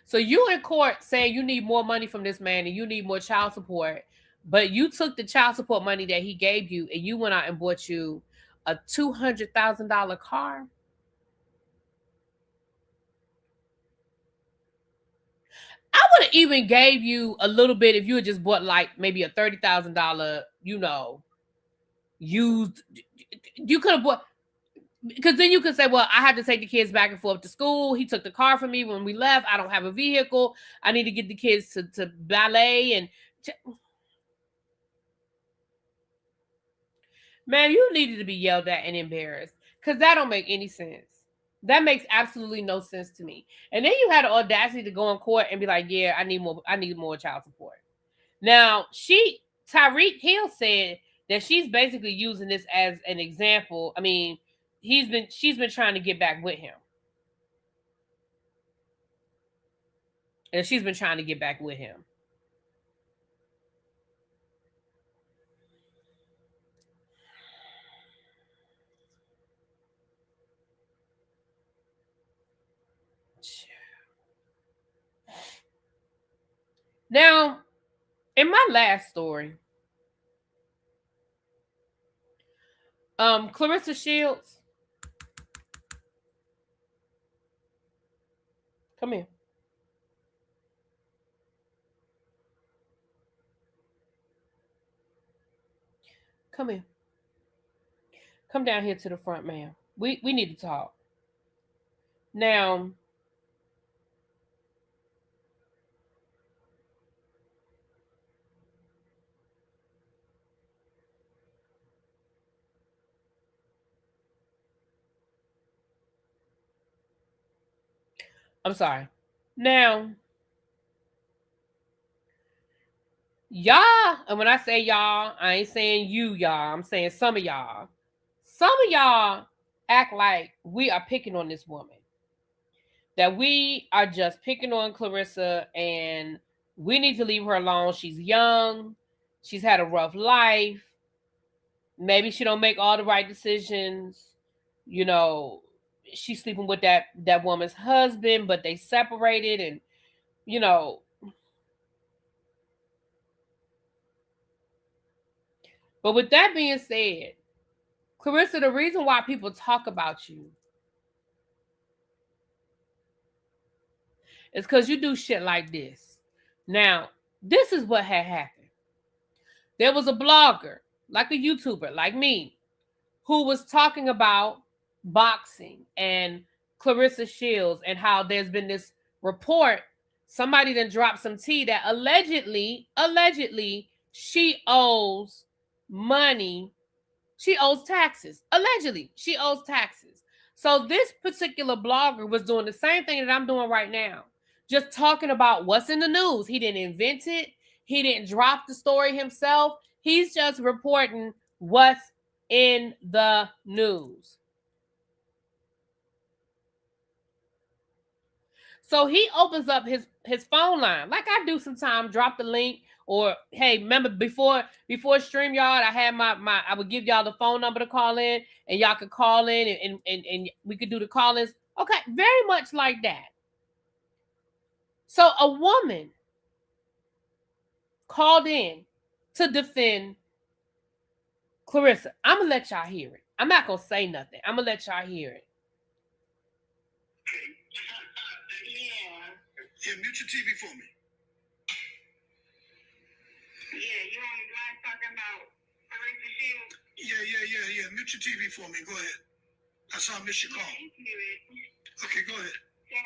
So you in court saying you need more money from this man and you need more child support, but you took the child support money that he gave you and you went out and bought you a $200,000 car. I would have even gave you a little bit if you had just bought like maybe a $30,000, used. You could have bought, because then you could say, well, I had to take the kids back and forth to school. He took the car from me when we left. I don't have a vehicle. I need to get the kids to ballet and... Man, you needed to be yelled at and embarrassed because that don't make any sense. That makes absolutely no sense to me. And then you had the audacity to go in court and be like, yeah, I need more child support. Now, Tyreek Hill said that she's basically using this as an example. I mean, she's been trying to get back with him. And she's been trying to get back with him. Now, in my last story, Clarissa Shields. Come here. Come here. Come down here to the front, ma'am. We need to talk. Now, I'm sorry. Now, y'all, and when I say y'all, I ain't saying you, y'all. I'm saying some of y'all. Some of y'all act like we are picking on this woman. That we are just picking on Clarissa and we need to leave her alone. She's young. She's had a rough life. Maybe she don't make all the right decisions. You know, she's sleeping with that woman's husband, but they separated, and you know. But with that being said, Clarissa, the reason why people talk about you is because you do shit like this. Now, this is what had happened. There was a blogger, like a YouTuber, like me, who was talking about boxing and Clarissa Shields and how there's been this report. Somebody then dropped some tea that allegedly, she owes money. She owes taxes. Allegedly, she owes taxes. So this particular blogger was doing the same thing that I'm doing right now. Just talking about what's in the news. He didn't invent it. He didn't drop the story himself. He's just reporting what's in the news. So he opens up his phone line, like I do sometimes, drop the link, or hey, remember before StreamYard, I had I would give y'all the phone number to call in, and y'all could call in and we could do the call-ins. Okay, very much like that. So a woman called in to defend Clarissa. I'm gonna let y'all hear it. I'm not gonna say nothing. I'm gonna let y'all hear it. Yeah, mute your TV for me. Yeah, you on the line talking about Clarissa Shields? Yeah. Mute your TV for me. Go ahead. I saw I missed your call. Okay, go ahead. So,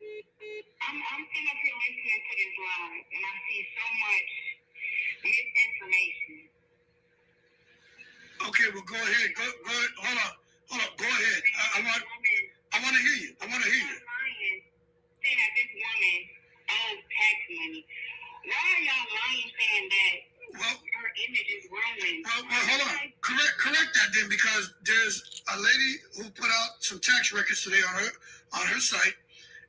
I'm sitting up here listening to this live, and I see so much misinformation. Okay, well, go ahead. Go ahead. Hold on. Go ahead. I want to hear you. Saying that this woman owes tax money. Why are y'all lying saying that her image is ruined? Well, hold on. Correct that then, because there's a lady who put out some tax records today on her site,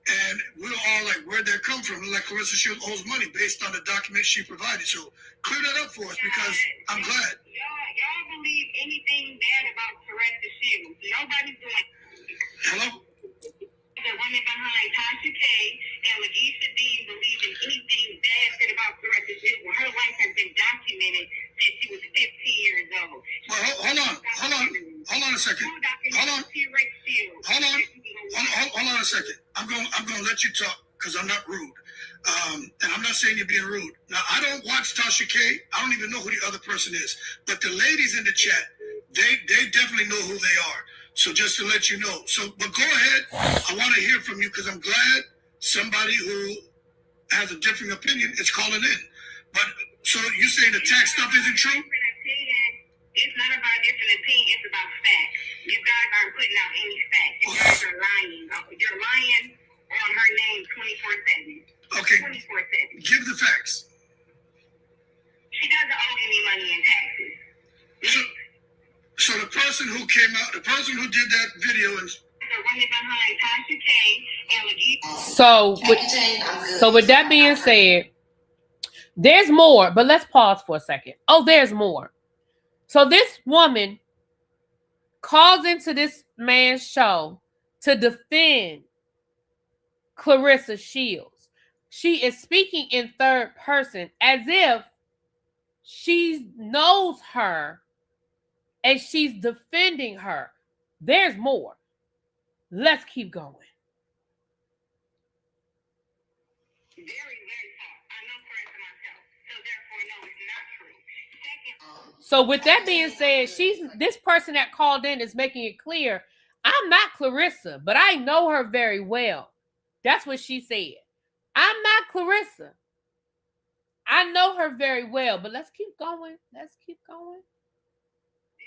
and we're all like, where'd that come from? Like Clarissa Shields owes money based on the documents she provided. So clear that up for us, because I'm glad. Y'all believe anything bad about Clarissa Shields. Nobody's doing. Hello? The women behind Tasha K and Lakeisha Dean believe in anything bad said about Clarissa Shields. Her life has been documented since she was 15 years old. Well, hold on a second. Hold on a second. I'm going to let you talk, because I'm not rude. And I'm not saying you're being rude. Now, I don't watch Tasha K. I don't even know who the other person is. But the ladies in the chat, they definitely know who they are. So just to let you know. But go ahead. I want to hear from you, because I'm glad somebody who has a different opinion is calling in. But so you saying the tax stuff isn't true? It's not about different opinion. It's about facts. You guys aren't putting out any facts. You guys are lying. You're lying on her name 24/7. Okay. 24/7. Give the facts. She doesn't owe any money in taxes. So the person who came out, the person who did that video is So with that being said, there's more, but let's pause for a second. Oh, there's more. So this woman calls into this man's show to defend Clarissa Shields. She is speaking in third person as if she knows her and she's defending her. There's more. Let's keep going. Very, very false. I know Clarissa myself, so therefore, no, it's not true. Second, so with that being said, this person that called in is making it clear, I'm not Clarissa, but I know her very well. That's what she said. I'm not Clarissa. I know her very well, but let's keep going. Let's keep going.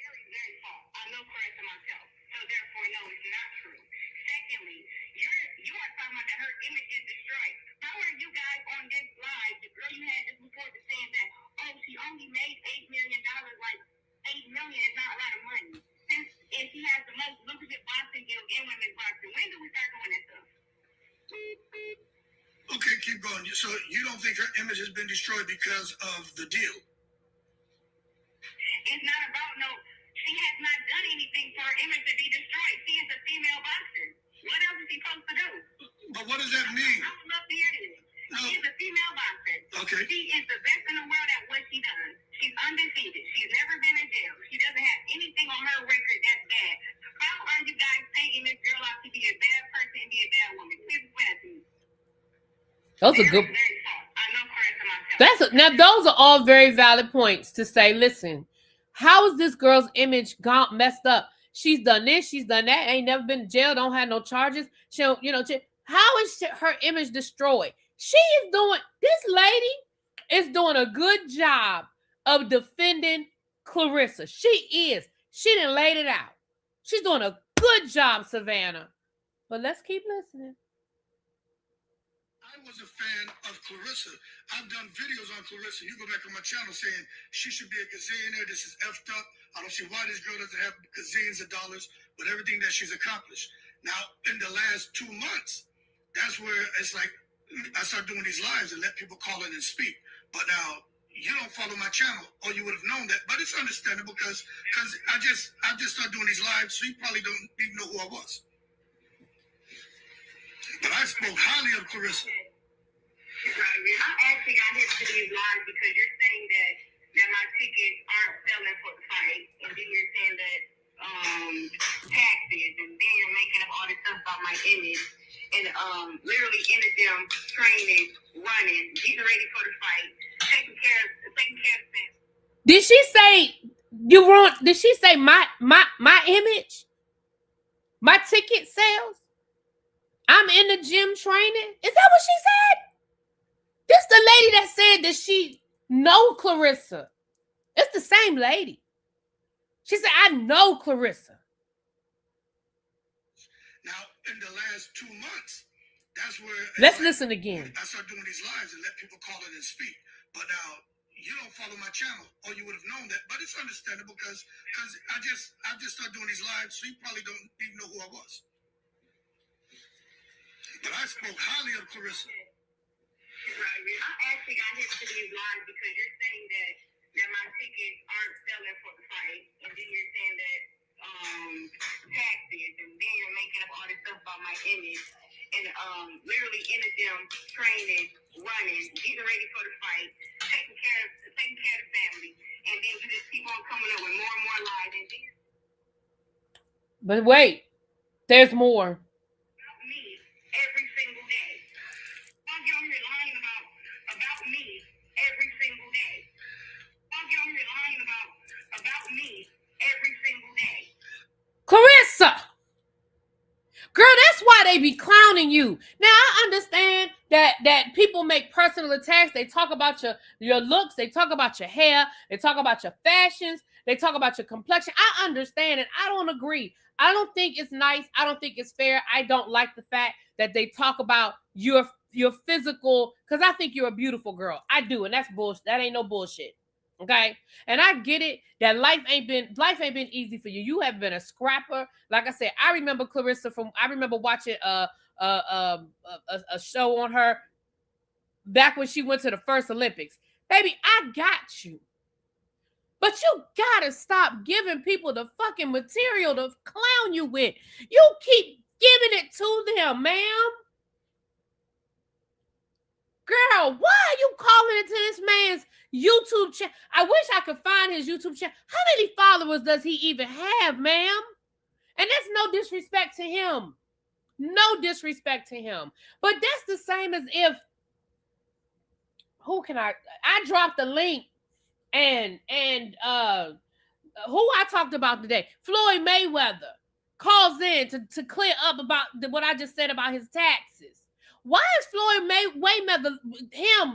very, very false. I know Clarissa myself, so therefore, no, it's not true. Secondly, you are talking about that her image is destroyed. How are you guys on this live? The girl you had just before was saying that, oh, she only made $8 million. Like, $8 million is not a lot of money. And she has the most lucrative boxing deal in women's boxing. When do we start doing this stuff? Okay, keep going. So you don't think her image has been destroyed because of the deal? It's not about she has not done anything for her image to be destroyed. She is a female boxer. What else is she supposed to do? But what does that mean? I would love to hear this. No. She's a female boxer. Okay. She is the best in the world at what she does. She's undefeated. She's never been in jail. She doesn't have anything on her record that's bad. How are you guys taking this girl out to be a bad person and be a bad woman? Please explain that to me. Those are good. Very false. I know Clarissa myself. Now those are all very valid points to say, listen, how is this girl's image gone messed up? She's done this, she's done that, ain't never been in jail, don't have no charges. She don't, how is her image destroyed? This lady is doing a good job of defending Clarissa. She is. She done laid it out. She's doing a good job, Savannah. But let's keep listening. I was a fan of Clarissa. I've done videos on Clarissa. You go back on my channel saying she should be a gazillionaire. This is effed up. I don't see why this girl doesn't have gazillions of dollars with everything that she's accomplished. Now, in the last 2 months, that's where it's like I start doing these lives and let people call in and speak. But now you don't follow my channel, or you would have known that. But it's understandable because I just started doing these lives, so you probably don't even know who I was. But I spoke highly of Clarissa. I actually got hit to these lives because you're saying that my tickets aren't selling for the fight, and then you're saying that taxes, and then you're making up all this stuff about my image, and literally in the gym, training, running, getting ready for the fight, taking care of things. Did she say you want? Did she say my image, my ticket sales? I'm in the gym training. Is that what she said? This the lady that said that she know Clarissa. It's the same lady. She said, I know Clarissa. Now, in the last 2 months, that's where... Let's listen again. I started doing these lives and let people call in and speak. But now, you don't follow my channel, or you would have known that. But it's understandable because I just started doing these lives, so you probably don't even know who I was. But I spoke highly of Clarissa. I actually got hit to these lives because you're saying that my tickets aren't selling for the fight, and then you're saying that taxes, and then you're making up all this stuff about my image, and literally in the gym, training, running, getting ready for the fight, taking care of the family, and then you just keep on coming up with more and more lies. And these. But wait, there's more. About me every single day. I'll get on here lying about me every single day. I'll get on here lying about me every single day. Clarissa! Girl, that's why they be clowning you. Now, I understand that people make personal attacks. They talk about your looks. They talk about your hair. They talk about your fashions. They talk about your complexion. I understand it. I don't agree. I don't think it's nice. I don't think it's fair. I don't like the fact that they talk about your physical, because I think you're a beautiful girl. I do, and that's bullshit. That ain't no bullshit. Okay, and I get it that life ain't been easy for you. You have been a scrapper. Like I said, I remember Clarissa I remember watching a show on her back when she went to the first Olympics. Baby, I got you. But you gotta stop giving people the fucking material to clown you with. You keep giving it to them, ma'am. Girl, why are you calling into this man's YouTube channel. I wish I could find his YouTube channel. How many followers does he even have, ma'am? And that's no disrespect to him. No disrespect to him. But that's the same as if, I dropped the link and who I talked about today, Floyd Mayweather calls in to clear up about what I just said about his taxes. Why is Floyd Mayweather,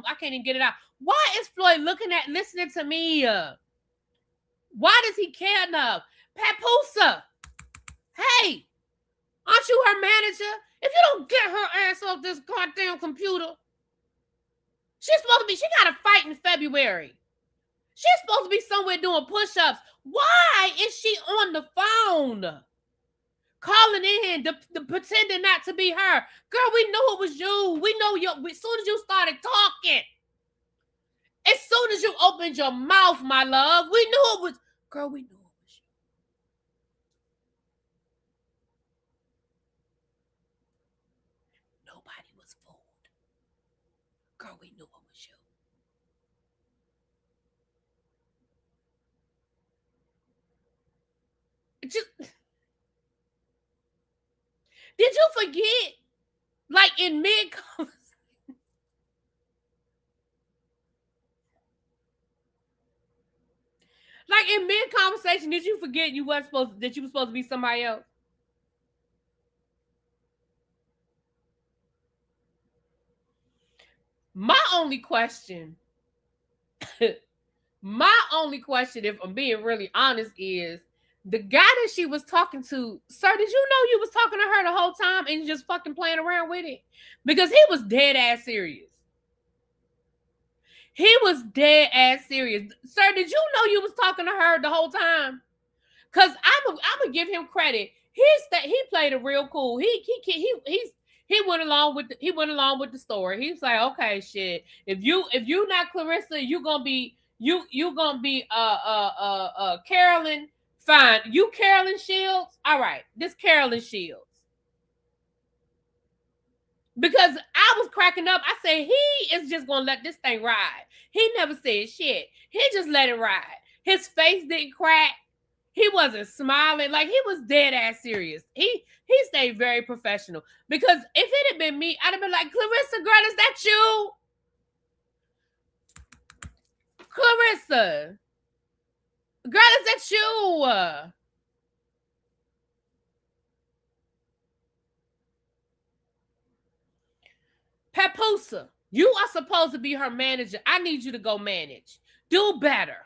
I can't even get it out. Why is Floyd listening to me? Why does he care enough? Papoose, hey, aren't you her manager? If you don't get her ass off this goddamn computer, she got a fight in February. She's supposed to be somewhere doing push-ups. Why is she on the phone? Calling in, pretending not to be her. Girl, we knew it was you. We know you. As soon as you started talking, as soon as you opened your mouth, my love, we knew it was. Girl, we knew it was you. Nobody was fooled. Girl, we knew it was you. Did you forget? Like in mid-conversation. Like in mid-conversation, did you forget that you were supposed to be somebody else? My only question, if I'm being really honest, is the guy that she was talking to, sir, did you know you was talking to her the whole time and just fucking playing around with it? Because he was dead ass serious. He was dead ass serious. Sir, did you know you was talking to her the whole time? Because I'm gonna give him credit. He played it real cool. He went along with the story. He was like, okay, shit. If you not Clarissa, you gonna be Carolyn. Fine. You Carolyn Shields? All right. This Carolyn Shields. Because I was cracking up. I said, he is just going to let this thing ride. He never said shit. He just let it ride. His face didn't crack. He wasn't smiling. Like, he was dead ass serious. He stayed very professional. Because if it had been me, I'd have been like, Clarissa, girl, is that you? Clarissa. Girl, is that you? Papoose, you are supposed to be her manager. I need you to go manage. Do better.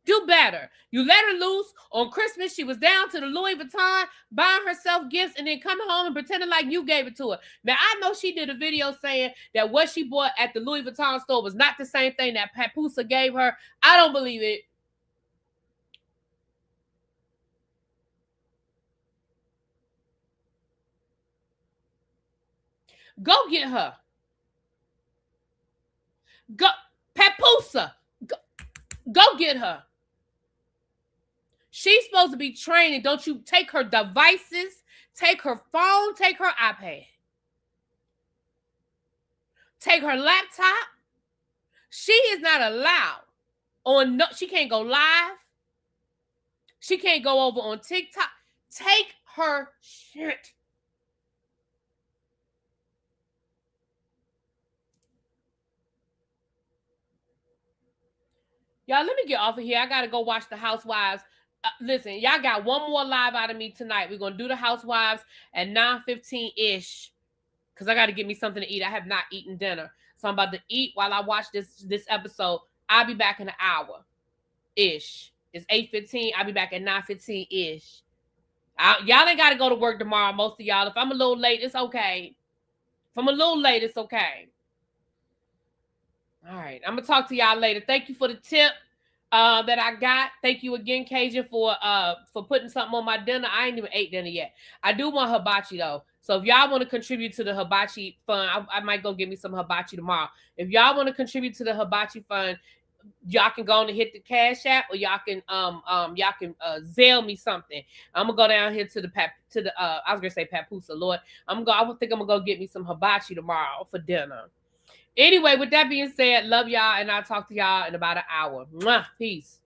Do better. You let her loose on Christmas. She was down to the Louis Vuitton, buying herself gifts, and then coming home and pretending like you gave it to her. Now, I know she did a video saying that what she bought at the Louis Vuitton store was not the same thing that Papoose gave her. I don't believe it. Go get her. Go, Papoose. Go get her. She's supposed to be training. Don't you take her devices, take her phone, take her iPad, take her laptop. She is not allowed on. No, she can't go live. She can't go over on TikTok. Take her shit. Y'all, let me get off of here. I got to go watch the Housewives. Listen, y'all got one more live out of me tonight. We're going to do the Housewives at 9:15-ish because I got to get me something to eat. I have not eaten dinner. So I'm about to eat while I watch this episode. I'll be back in an hour-ish. It's 8:15. I'll be back at 9:15-ish. Y'all ain't got to go to work tomorrow, most of y'all. If I'm a little late, it's okay. If I'm a little late, it's okay. All right. I'm going to talk to y'all later. Thank you for the tip that I got. Thank you again, Cajun, for putting something on my dinner. I ain't even ate dinner yet. I do want hibachi, though. So if y'all want to contribute to the hibachi fund, I might go get me some hibachi tomorrow. If y'all want to contribute to the hibachi fund, y'all can go on and hit the Cash App, or y'all can Zelle me something. I'm gonna go down here to the I was gonna say Papoose, Lord. I think I'm gonna go get me some hibachi tomorrow for dinner. Anyway, with that being said, love y'all, and I'll talk to y'all in about an hour. Mwah, peace.